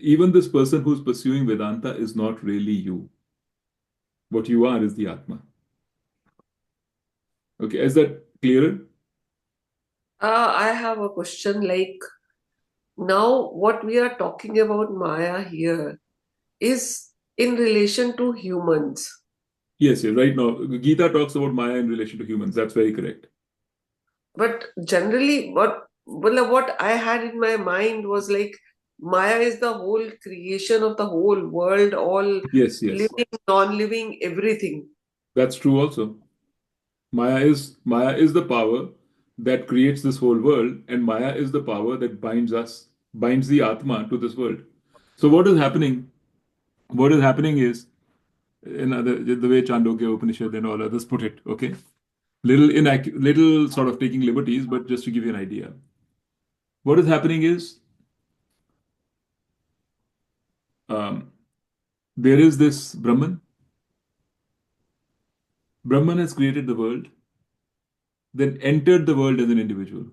even this person who's pursuing Vedanta is not really you. What you are is the Atma. Okay, is that clearer? I have a question like, now what we are talking about Maya here is in relation to humans. Yes, right now, Gita talks about Maya in relation to humans. That's very correct. But generally, what I had in my mind was like, Maya is the whole creation of the whole world, all Yes. living, non-living, everything. That's true also. Maya is the power that creates this whole world, and Maya is the power that binds the Atma to this world. So what is happening? What is happening is, the way Chandogya Upanishad and all others put it, okay? Little sort of taking liberties, but just to give you an idea. What is happening is, there is this Brahman. Brahman has created the world, then entered the world as an individual,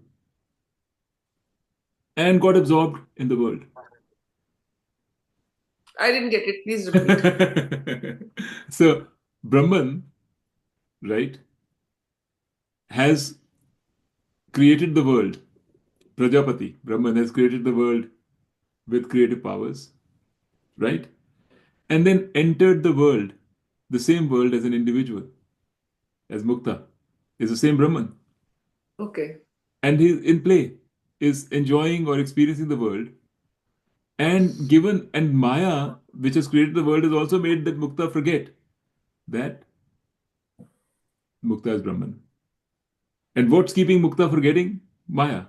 and got absorbed in the world. I didn't get it. Please repeat. So, Brahman, right, has created the world. Prajapati, Brahman has created the world with creative powers, right? And then entered the world, the same world as an individual, as Mukta, is the same Brahman. Okay. And he, in play, is enjoying or experiencing the world. And Maya, which has created the world, has also made that Mukta forget that Mukta is Brahman. And what's keeping Mukta forgetting? Maya.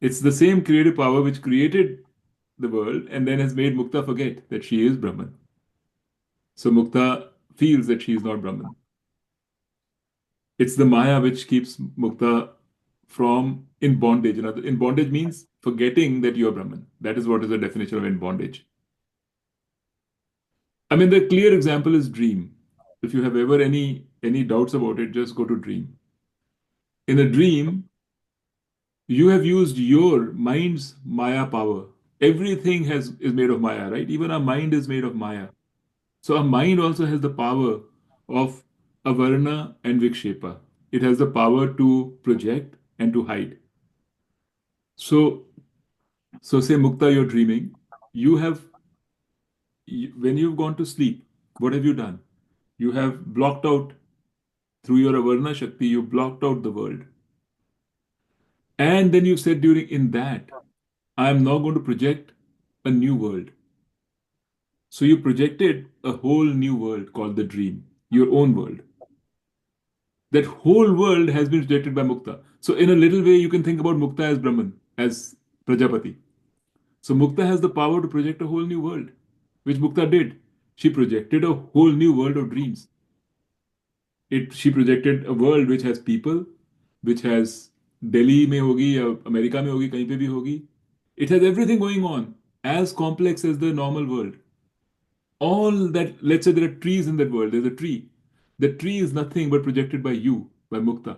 It's the same creative power which created the world and then has made Mukta forget that she is Brahman. So Mukta feels that she is not Brahman. It's the Maya which keeps Mukta from in bondage. In bondage means forgetting that you are Brahman. That is what is the definition of in bondage. I mean, the clear example is dream. If you have ever any doubts about it, just go to dream. In a dream, you have used your mind's Maya power. Everything is made of Maya, right? Even our mind is made of Maya. So our mind also has the power of avarna and vikshepa. It has the power to project and to hide. So say Mukta, you're dreaming. When you've gone to sleep, what have you done? You have blocked out, through your avarna shakti, you blocked out the world. And then you said in that, I am now going to project a new world. So you projected a whole new world called the dream, your own world. That whole world has been projected by Mukta. So in a little way, you can think about Mukta as Brahman, as Prajapati. So Mukta has the power to project a whole new world, which Mukta did. She projected a whole new world of dreams. She projected a world which has people, which has Delhi में होगी या America में होगी कहीं पे भी होगी. It has everything going on, as complex as the normal world. All that, let's say there are trees in that world. There's a tree. The tree is nothing but projected by you. by mukta.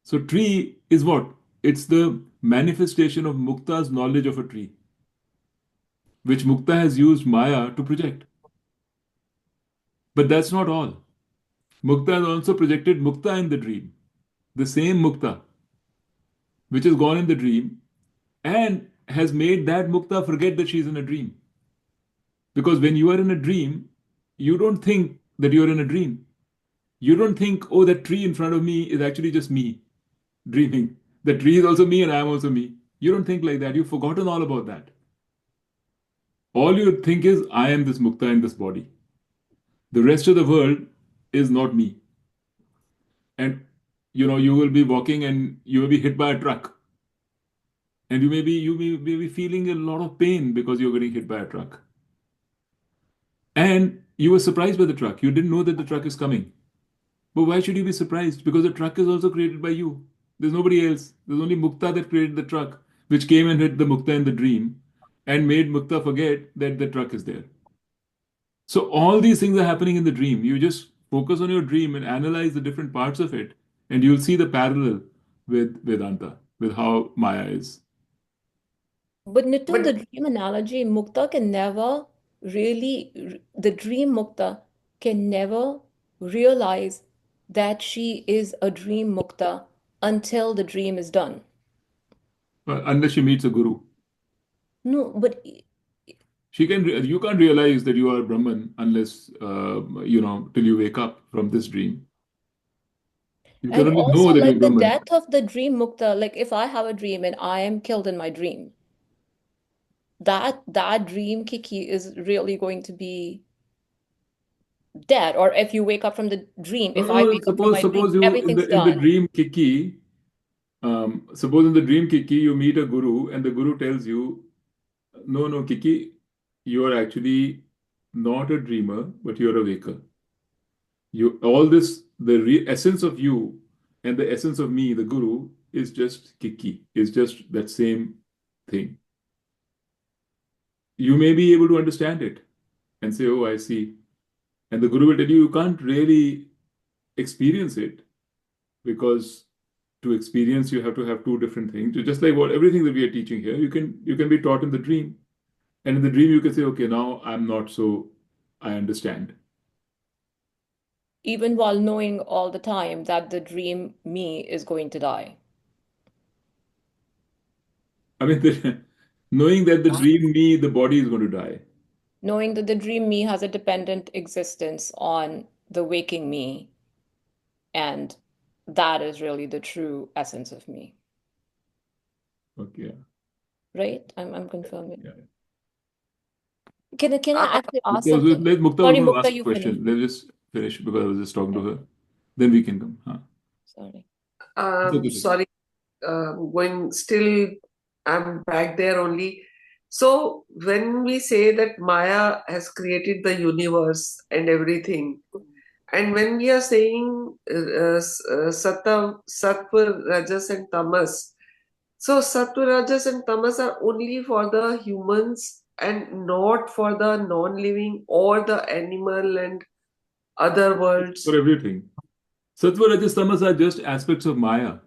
So tree is what? It's the manifestation of mukta's knowledge of a tree, which mukta has used Maya to project. But that's not all. Mukta has also projected mukta in the dream, the same mukta, which has gone in the dream and has made that mukta forget that she's in a dream. Because when you are in a dream, you don't think that you're in a dream. You don't think, oh, that tree in front of me is actually just me dreaming. The tree is also me and I'm also me. You don't think like that. You've forgotten all about that. All you think is, I am this mukta in this body. The rest of the world is not me. And you will be walking and you will be hit by a truck. And you may be feeling a lot of pain because you're getting hit by a truck. And you were surprised by the truck. You didn't know that the truck is coming. But why should you be surprised? Because the truck is also created by you. There's nobody else. There's only Mukta that created the truck, which came and hit the Mukta in the dream and made Mukta forget that the truck is there. So all these things are happening in the dream. You just focus on your dream and analyze the different parts of it, and you'll see the parallel with Vedanta, with how Maya is. But Nitin, the dream analogy, Mukta can never really, the dream Mukta can never realize that she is a dream Mukta until the dream is done. Unless she meets a guru. No, but You can't realize that you are Brahman unless, till you wake up from this dream. You can and only also know that you're like the Brahman. death of the dream Mukta, like if I have a dream and I am killed in my dream, that dream Kiki is really going to be dead. Or if you wake up from the dream, if I No, wake up from my dream, suppose you everything's in the done. dream Kiki, suppose in the dream Kiki you meet a guru and the guru tells you, no, Kiki, you are actually not a dreamer, but you're a waker. The essence of you and the essence of me, the guru, is just Kiki, is just that same thing. You may be able to understand it and say, oh, I see. And the guru will tell you can't really experience it because to experience you have to have two different things. Just like everything that we are teaching here, you can be taught in the dream. And in the dream you can say, okay, now I'm not so, I understand. Even while knowing all the time that the dream me is going to die. I mean, knowing that the dream me, the body is going to die. Knowing that the dream me has a dependent existence on the waking me, and that is really the true essence of me. Okay. Right? I'm confirming. Yeah. Can I actually ask something? Let Mukta Sorry, also Mukta, ask a you question. finish. Let's just finish because I was just talking to her. Then we can come. Huh? Sorry. Sorry, I'm back there only. So when we say that Maya has created the universe and everything, and when we are saying Sattva, Rajas and Tamas, so Sattva, Rajas and Tamas are only for the humans and not for the non-living or the animal and other worlds. For everything. Sattva, Rajas, Tamas are just aspects of Maya.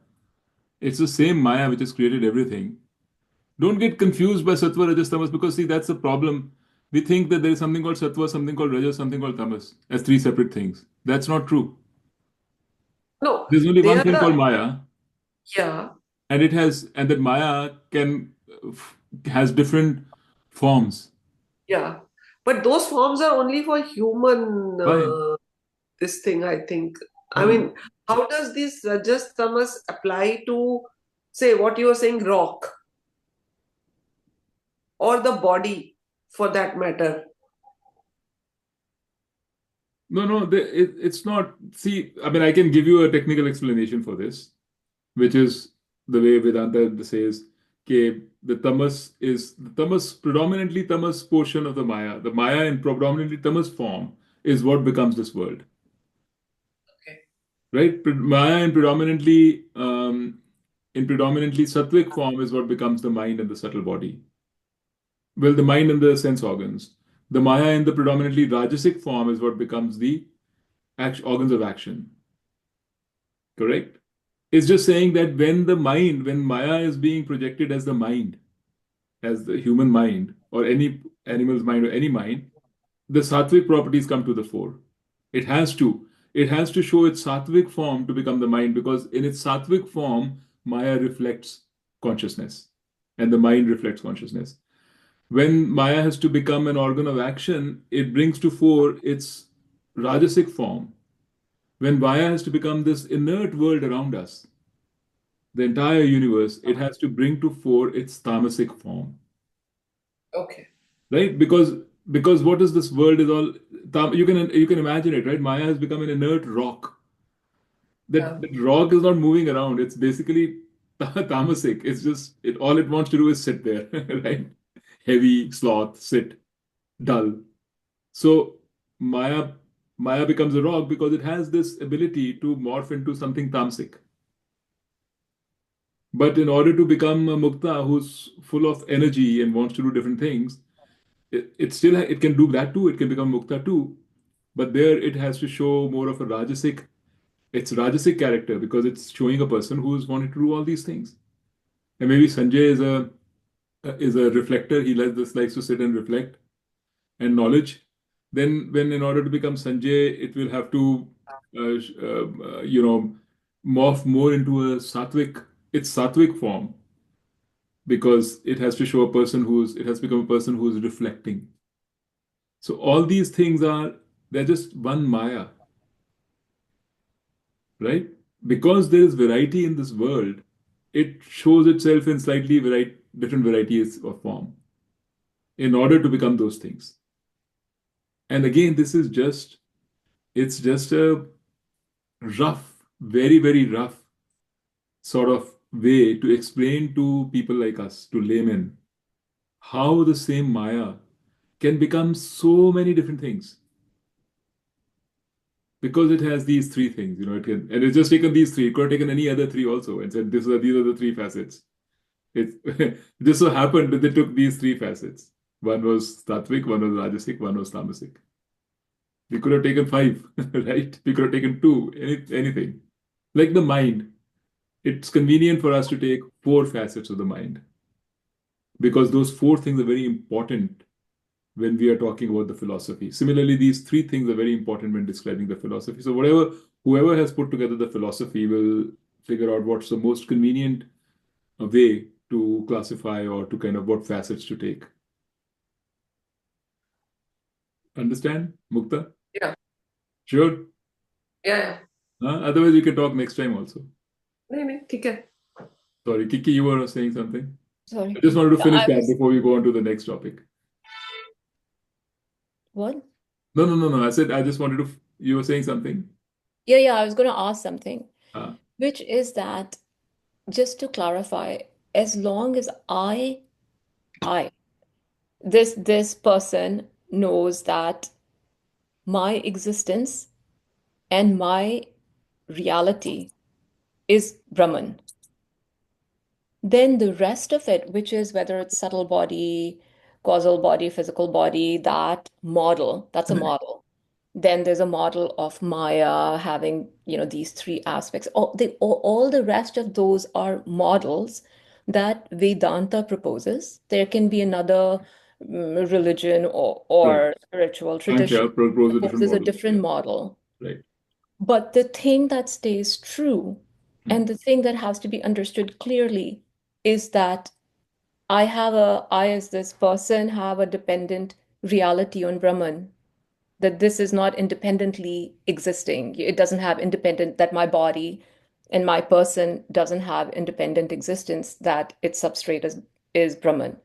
It's the same Maya which has created everything. Don't get confused by Sattva, Rajas, Tamas because see, that's the problem. We think that there is something called Sattva, something called Rajas, something called Tamas as three separate things. That's not true. No, There's only they one are thing called Maya. Yeah. And that Maya has different forms. Yeah. But those forms are only for human, Why? this thing, I think. I mean, how does this Rajas Tamas apply to, say, what you were saying, rock or the body for that matter? No, it's not. See, I mean, I can give you a technical explanation for this, which is the way Vedanta says, okay, predominantly tamas portion of the Maya. The Maya in predominantly tamas form is what becomes this world. Okay. Right? Maya in predominantly sattvic form is what becomes the mind and the subtle body. Well, the mind and the sense organs. The Maya in the predominantly rajasic form is what becomes the organs of action. correct? It's just saying that when Maya is being projected as the mind, as the human mind, or any animal's mind, or any mind, the sattvic properties come to the fore. It has to. It has to show its sattvic form to become the mind, because in its sattvic form, Maya reflects consciousness, and the mind reflects consciousness. When Maya has to become an organ of action, it brings to fore its rajasic form. When Maya has to become this inert world around us, the entire universe, it has to bring to fore its tamasic form, Okay. right? Because what is this world is all you can imagine it, right? Maya has become an inert rock. Yeah. That rock is not moving around. It's basically tamasic. It's just all it wants to do is sit there, right? Heavy, sloth, sit, dull. So Maya Maya becomes a rock because it has this ability to morph into something tamasic. But in order to become a mukta who's full of energy and wants to do different things, it can do that too. It can become mukta too. But there it has to show more of a rajasic character, because it's showing a person who's wanting to do all these things. And maybe Sanjay is a reflector. He likes to sit and reflect and knowledge. Then, when in order to become Sanjay, it will have to, morph more into its sattvic form, because it has to show it has become a person who's reflecting. So all these things they're just one Maya, right? Because there is variety in this world, it shows itself in slightly different varieties of form in order to become those things. And again, it's just a rough, very, very rough sort of way to explain to people like us, to laymen, how the same Maya can become so many different things. Because it has these three things, and it's just taken these three. It could have taken any other three also and said, these are the three facets. It just so happened that they took these three facets. One was Tattvic, one was Rajasic, one was Tamasic. We could have taken five, right? We could have taken two, anything. Like the mind. It's convenient for us to take four facets of the mind, because those four things are very important when we are talking about the philosophy. Similarly, these three things are very important when describing the philosophy. So whoever has put together the philosophy will figure out what's the most convenient way to classify, or to kind of what facets to take. Understand, Mukta? Yeah. Sure? Yeah. Otherwise, we can talk next time also. नहीं ठीक है. Sorry, Kiki, you were saying something? Sorry. I just wanted to finish I that was, before we go on to the next topic. what? No. I said I just wanted to. You were saying something. Yeah, I was going to ask something, Ah, which is that, just to clarify, as long as this person knows that my existence and my reality is Brahman, then the rest of it, which is whether it's subtle body, causal body, physical body, that's a model. Then there's a model of Maya having, these three aspects. All the rest of those are models that Vedanta proposes. There can be another religion or, right. or spiritual tradition Sankhya propose a different proposes a model. different model. Right. But the thing that stays true, and the thing that has to be understood clearly, is that I as this person have a dependent reality on Brahman, that this is not independently existing. It doesn't have independent, that my body and my person doesn't have independent existence, that its substrate is Brahman.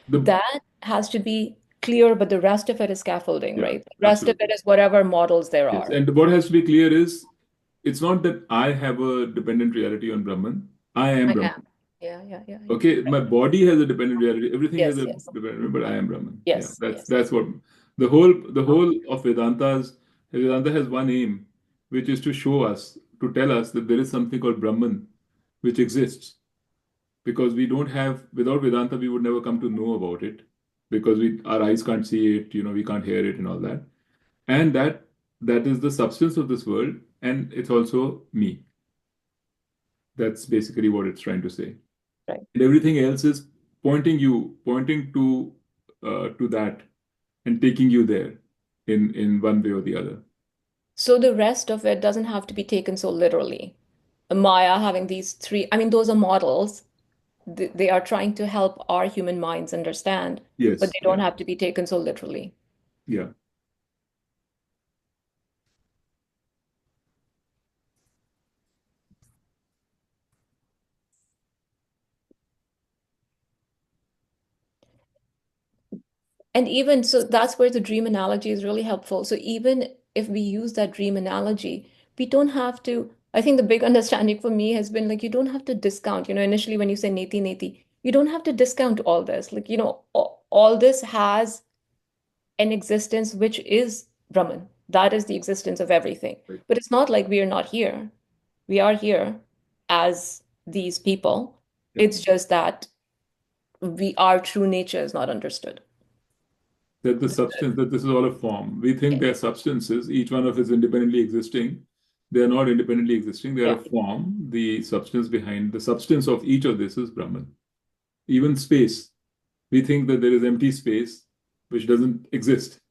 The That has to be clear, but the rest of it is scaffolding, Yeah, right? The rest of it absolutely. is whatever models there Yes, are. and what has to be clear is it's not that I have a dependent reality on Brahman. I am I Brahman. am. Yeah. Okay, my body has a dependent reality. Everything has Yes, a yes, dependent, but I am Brahman. Yeah, yes, that's yes. that's what the whole of Vedanta has one aim, which is to show us, to tell us that there is something called Brahman, which exists. Because without Vedanta, we would never come to know about it, because our eyes can't see it, we can't hear it and all that. And that is the substance of this world, and it's also me. That's basically what it's trying to say. Right. And everything else is pointing to that and taking you there in one way or the other. So the rest of it doesn't have to be taken so literally. Maya having these three, I mean, those are models. They are trying to help our human minds understand, Yes. but they don't have to be taken so literally. Yeah. And even so, that's where the dream analogy is really helpful. So even if we use that dream analogy, we don't have to. I think the big understanding for me has been like, you don't have to discount, initially when you say neti neti, you don't have to discount all this. Like, all this has an existence which is Brahman. That is the existence of everything. Right. But it's not like we are not here. We are here as these people. Yeah. It's just that our true nature is not understood. That the substance, that this is all a form. We think they're substances, each one of is independently existing. They are not independently existing, they are a form. The substance of each of this is Brahman. Even space. We think that there is empty space which doesn't exist.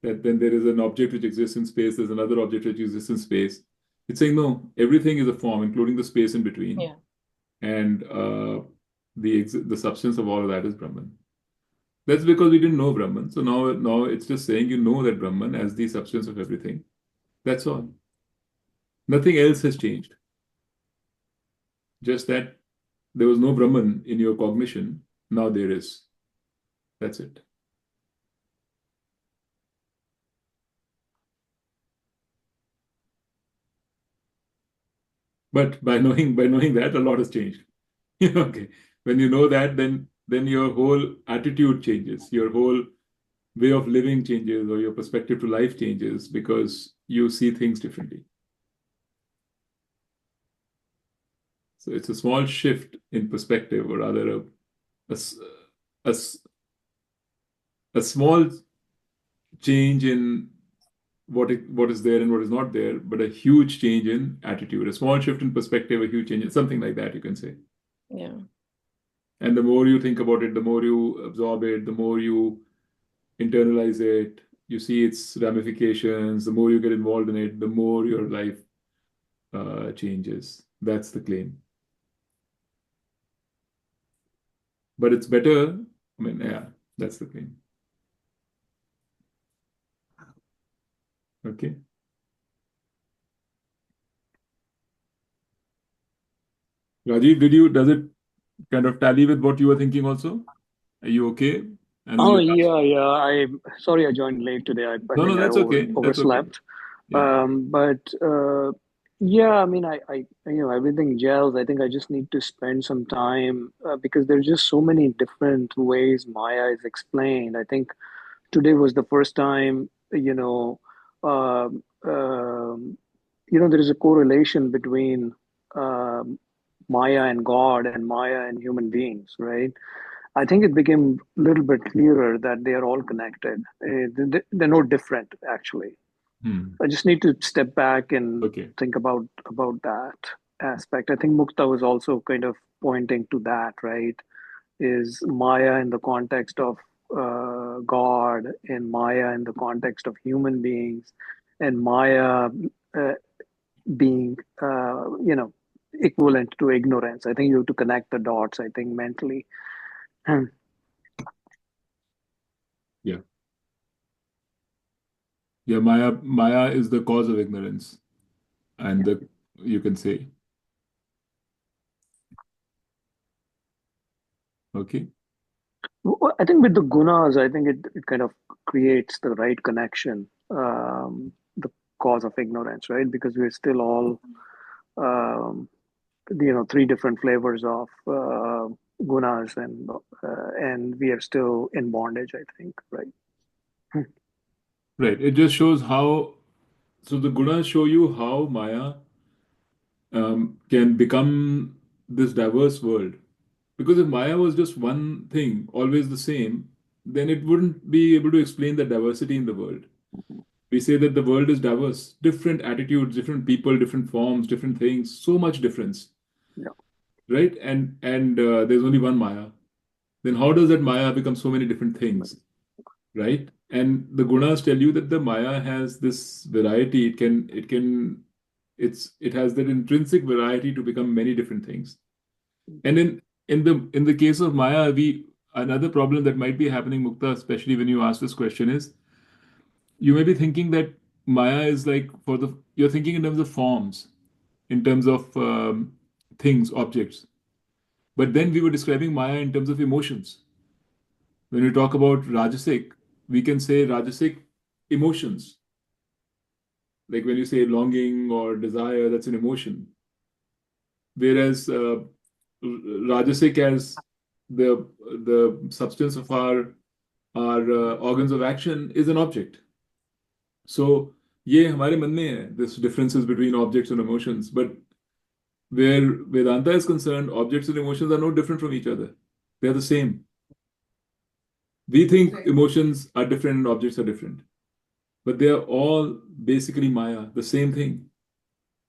That then there is an object which exists in space, there's another object which exists in space. It's saying no, everything is a form, including the space in between. Yeah. And the substance of all of that is Brahman. That's because we didn't know Brahman. So now it's just saying you know that Brahman as the substance of everything. That's all. Nothing else has changed. Just that there was no Brahman in your cognition. Now there is. That's it. But by knowing that, a lot has changed. Okay. When you know that, then your whole attitude changes. Your whole way of living changes, or your perspective to life changes, because you see things differently. So it's a small shift in perspective, or rather a small change in what is there and what is not there, but a huge change in attitude. A small shift in perspective, a huge change in something like that, you can say. Yeah. And the more you think about it, the more you absorb it, the more you internalize it, you see its ramifications, the more you get involved in it, the more your life changes. That's the claim. But it's better, that's the claim. Okay. Rajiv, does it kind of tally with what you were thinking also? Are you okay? I know Yeah. Sorry I joined late today. I No, think I that's okay. That's okay. overslept. Yeah. Yeah, I mean, I everything gels. I think I just need to spend some time because there's just so many different ways Maya is explained. I think today was the first time, um, um, there is a correlation between um Maya and God and Maya and human beings, right? I think it became a little bit clearer that they are all connected. They're no different, actually. I just need to step back and Okay. think about that aspect. I think Mukta was also kind of pointing to that, right? Is Maya in the context of God, and Maya in the context of human beings, and Maya uh, being, equivalent to ignorance. I think you have to connect the dots, I think, mentally. Yeah. Yeah, Maya is the cause of ignorance. And you can say. Okay. Well, I think with the gunas, I think it kind of creates the right connection, the cause of ignorance, right? Because we're still all, um, three different flavors of gunas, and we are still in bondage, I think, right? Right. It just shows how, so the gunas show you how Maya can become this diverse world. Because if Maya was just one thing, always the same, then it wouldn't be able to explain the diversity in the world. We say that the world is diverse, different attitudes, different people, different forms, different things, so much difference. Yeah. right? And there's only one Maya. Then how does that Maya become so many different things, right? And the Gunas tell you that the Maya has this variety. It has that intrinsic variety to become many different things. And in the case of Maya, another problem that might be happening, Mukta, especially when you ask this question, is you may be thinking that Maya is like you're thinking in terms of forms, in terms of things, objects. But then we were describing Maya in terms of emotions. When we talk about Rajasic, we can say Rajasic emotions. Like when you say longing or desire, that's an emotion. Whereas Rajasic as the substance of our organs of action is an object. So ये हमारे मन में है, this differences between objects and emotions. But where Vedanta is concerned, objects and emotions are no different from each other. They are the same. We think Right. emotions are different and objects are different, but they are all basically Maya, the same thing.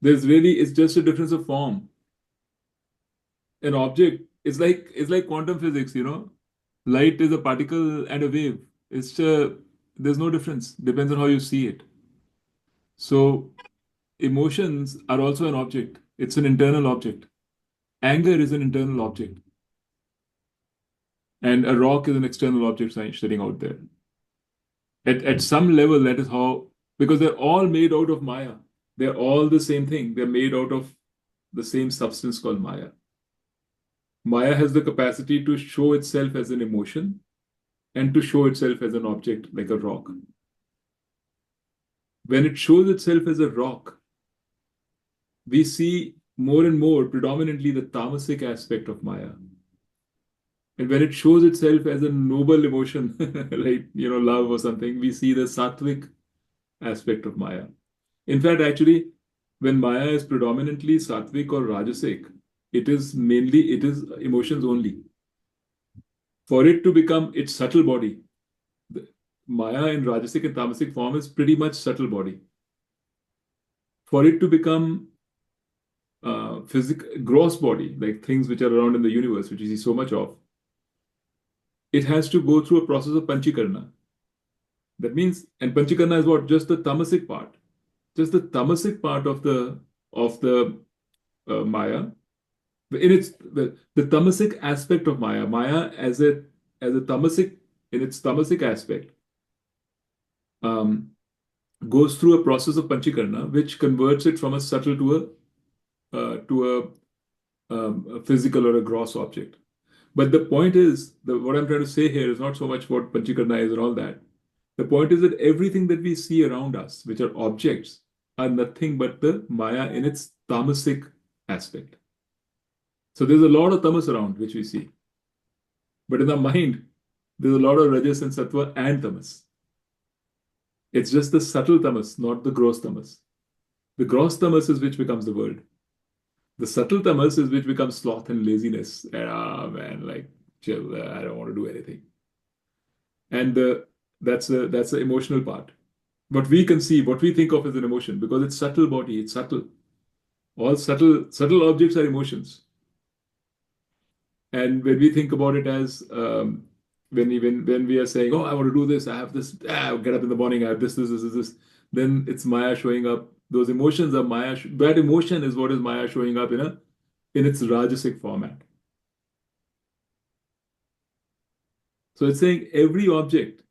It's just a difference of form. An object is like quantum physics, Light is a particle and a wave. There's no difference. Depends on how you see it. So emotions are also an object. It's an internal object. Anger is an internal object. And a rock is an external object sitting out there. At some level, that is how, because they're all made out of Maya. They're all the same thing. They're made out of the same substance called Maya. Maya has the capacity to show itself as an emotion and to show itself as an object like a rock. When it shows itself as a rock, we see more and more predominantly the tamasic aspect of Maya. And when it shows itself as a noble emotion, like, love or something, we see the sattvic aspect of Maya. In fact, actually, when Maya is predominantly sattvic or rajasic, it is emotions only. For it to become its subtle body, Maya in rajasic and tamasic form is pretty much subtle body. For it to become physical, gross body, like things which are around in the universe, which you see so much of, it has to go through a process of panchikarna. That means, and panchikarna is what? Just the tamasic part. Just the tamasic part of the Maya. In the tamasic aspect of Maya as a tamasic, in its tamasic aspect, goes through a process of panchikarna, which converts it from a subtle to a physical or a gross object. But the point is, what I'm trying to say here is not so much what panchikarna is and all that. The point is that everything that we see around us, which are objects, are nothing but the Maya in its tamasic aspect. So there's a lot of tamas around which we see. But in our mind, there's a lot of rajas and sattva and tamas. It's just the subtle tamas, not the gross tamas. The gross tamas is which becomes the world. The subtle tamas is which becomes sloth and laziness. Man, like, chill, I don't want to do anything. And that's the emotional part. What we conceive, what we think of as an emotion, because it's subtle body, it's subtle. All subtle objects are emotions. And when we think about it as when we are saying, oh, I want to do this, I have this, I'll get up in the morning, I have this, then it's Maya showing up. Those emotions are Maya. That emotion is what is Maya showing up in its rajasic format. So it's saying every object,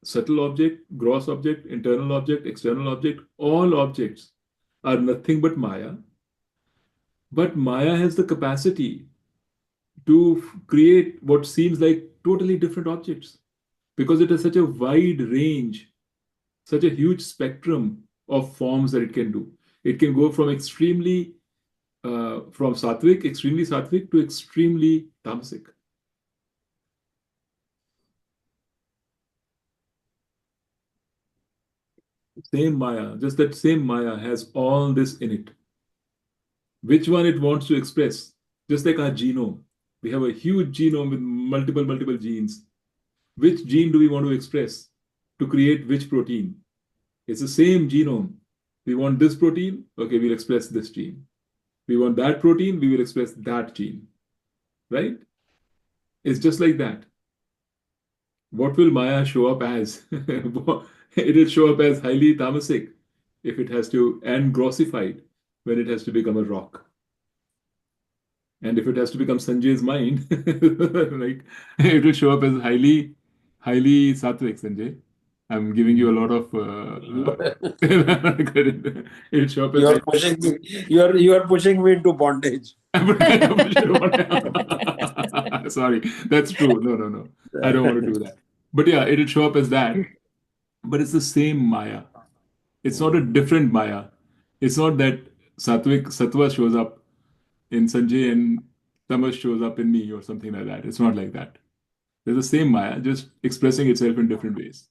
subtle object, gross object, internal object, external object, all objects are nothing but Maya. But Maya has the capacity to create what seems like totally different objects because it has such a wide range, such a huge spectrum of forms that it can do. It can go from extremely sattvic to extremely tamasic. Same Maya, just that same Maya has all this in it. Which one it wants to express, just like our genome. We have a huge genome with multiple genes. Which gene do we want to express to create which protein? It's the same genome. We want this protein, okay, we'll express this gene. We want that protein, we will express that gene. Right? It's just like that. What will Maya show up as? It will show up as highly tamasic if it has to, and grossified when it has to become a rock. And if it has to become Sanjay's mind, like it will show up as highly sattvic, Sanjay. I'm giving you a lot of credit. It'll show up as You are pushing me. You are pushing me into bondage. Sorry, that's true. No. I don't want to do that. But yeah, it'll show up as that. But it's the same Maya. It's not a different Maya. It's not that Sattva shows up in Sanjay and Tamas shows up in me or something like that. It's not like that. They're the same Maya, just expressing itself in different ways.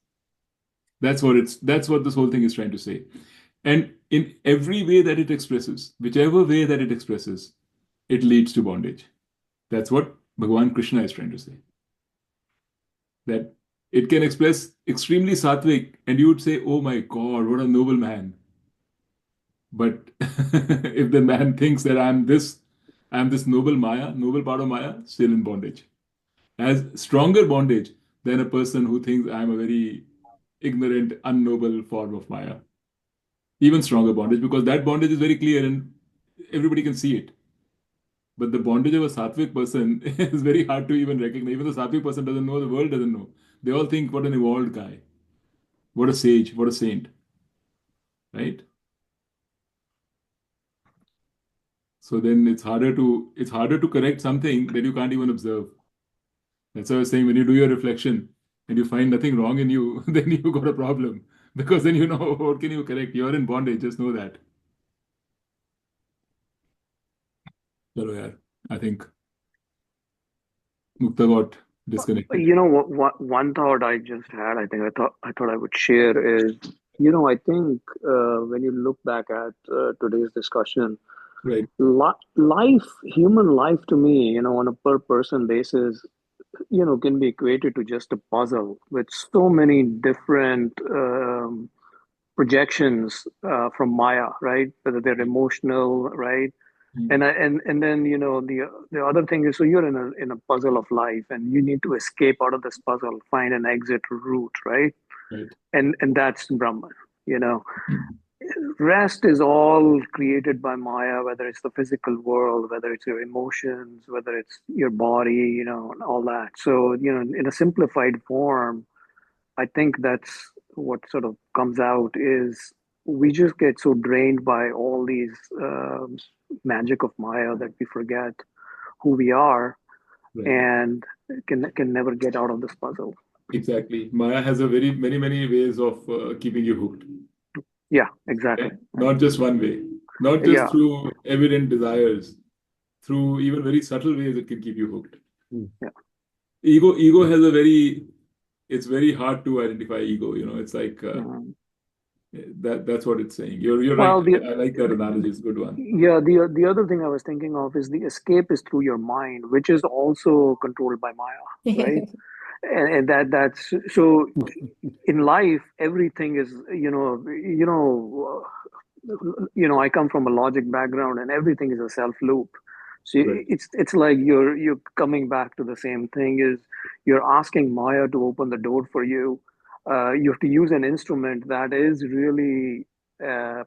That's what this whole thing is trying to say. And in every way that it expresses, whichever way that it expresses, it leads to bondage. That's what Bhagavan Krishna is trying to say. That it can express extremely sattvic, and you would say, oh my God, what a noble man. But if the man thinks that I'm this noble Maya, noble part of Maya, still in bondage. Has stronger bondage than a person who thinks I'm a very ignorant, unnoble form of Maya. Even stronger bondage, because that bondage is very clear and everybody can see it. But the bondage of a sattvic person is very hard to even recognize. Even the sattvic person doesn't know, the world doesn't know. They all think, what an evolved guy. What a sage, what a saint. Right? So then it's harder to correct something that you can't even observe. That's why I was saying, when you do your reflection and you find nothing wrong in you, then you got a problem. Because then you know, what can you correct? You're in bondage, just know that. Chalo yaar, I think Mukta got disconnected. You know what? One thought I just had, I thought I would share is, I think when you look back at today's discussion, Right. human life to me, on a per person basis, can be equated to just a puzzle with so many different projections from Maya, right? Whether they're emotional, right? And then the other thing is, so you're in a puzzle of life, and you need to escape out of this puzzle, find an exit route, right? Right. And that's Brahman. Rest is all created by Maya, whether it's the physical world, whether it's your emotions, whether it's your body, and all that. So, in a simplified form, I think that's what sort of comes out is we just get so drained by all these magic of Maya that we forget who we are, Right. and can never get out of this puzzle. Exactly. Maya has a many ways of keeping you hooked. Yeah, exactly. Okay? Not just one way. Not just through evident desires. Through even very subtle ways it can keep you hooked. Yeah. Ego has it's very hard to identify ego. It's like that's what it's saying. You're Well, right. I like that analogy. It's a good one. Yeah, the other thing I was thinking of is the escape is through your mind, which is also controlled by Maya, right? and that's so in life, everything is, I come from a logic background, and everything is a self loop. So Right. it's like you're coming back to the same thing, is you're asking Maya to open the door for you. You have to use an instrument that is really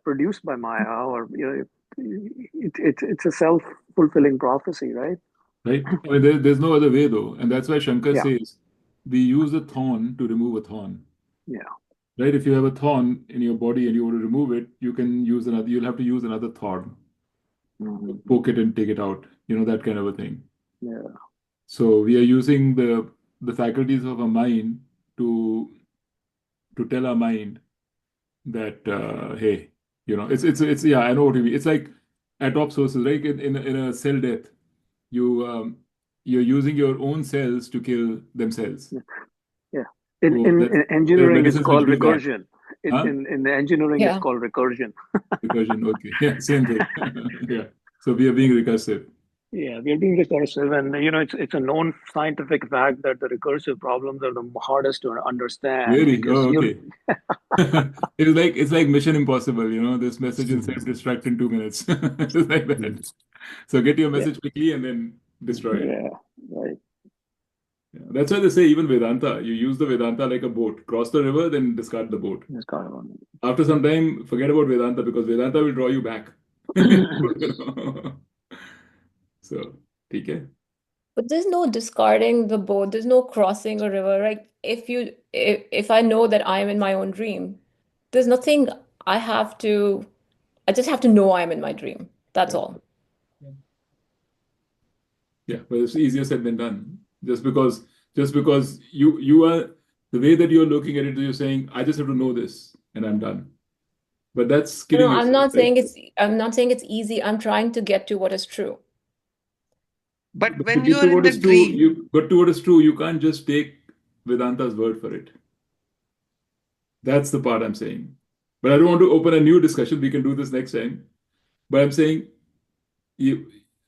produced by Maya, or it's a self-fulfilling prophecy, right? Right? I mean, there's no other way though. And that's why Shankar Yeah. says, we use a thorn to remove a thorn. Yeah. Right? If you have a thorn in your body and you want to remove it, you'll have to use another thorn. Mhm. Poke it and take it out. That kind of a thing. Yeah. So we are using the faculties of our mind to tell our mind that hey, it's yeah, I know what you mean. It's like apoptosis, right? In a cell death, you're using your own cells to kill themselves. Yeah. So In there are engineering, it's medicines called which do that. recursion. Huh? In the engineering, it's Yeah. called recursion. Recursion. Okay. Yeah, same thing. Yeah. So we are being recursive. Yeah, we are being recursive, and it's a known scientific fact that the recursive problems are the hardest to understand Really? because Oh, you okay. It's like Mission Impossible, this message will self-destruct in 2 minutes. It's like that. So get your yeah, message quickly and then destroy it. yeah, right. Yeah. That's why they say even Vedanta, you use the Vedanta like a boat. Cross the river, then discard the boat. It's kind of After some time, forget about Vedanta because Vedanta will draw you back. So, okay. But there's no discarding the boat, there's no crossing a river. Like if I know that I'm in my own dream, there's nothing I just have to know I'm in my dream. That's all. Yeah, but it's easier said than done. Just because you are the way that you're looking at it, you're saying, I just have to know this and I'm done. But that's killing No, yourself, right? I'm not saying it's easy. I'm trying to get to what is true. But To when get you to are in what the is true, dream, you can't just take Vedanta's word for it. That's the part I'm saying. But I don't want to open a new discussion. We can do this next time. But I'm saying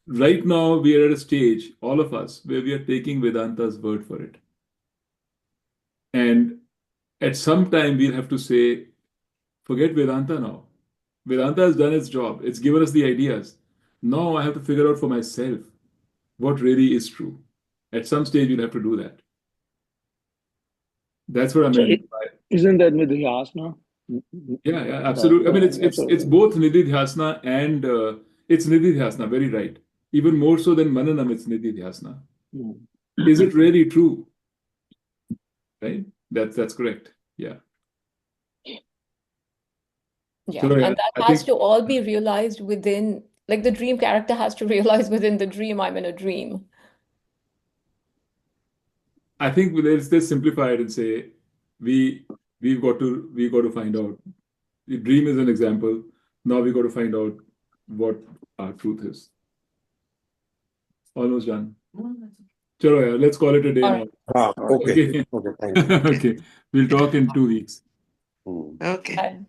right now we are at a stage, all of us, where we are taking Vedanta's word for it. And at some time we'll have to say, forget Vedanta now. Vedanta has done its job. It's given us the ideas. Now I have to figure out for myself what really is true. At some stage we'll have to do that. That's what I So meant. isn't that nidhyasana? Yeah, absolutely. I mean, That's it's both nididhyasana and it's nididhyasana, very right. Even more so than mananam, it's nididhyasana. Is it really true? Right? That's correct. Yeah. Yeah. So yeah, And that I has think to all be realized within, like the dream character has to realize within the dream, I'm in a dream. let's simplify it and say we've got to find out. The dream is an example. Now we got to find out what our truth is. Almost done. Chalo, yeah, let's call it a day All now. right. Okay. Okay. Okay. Thank you. Okay. We'll talk in 2 weeks. okay. Bye.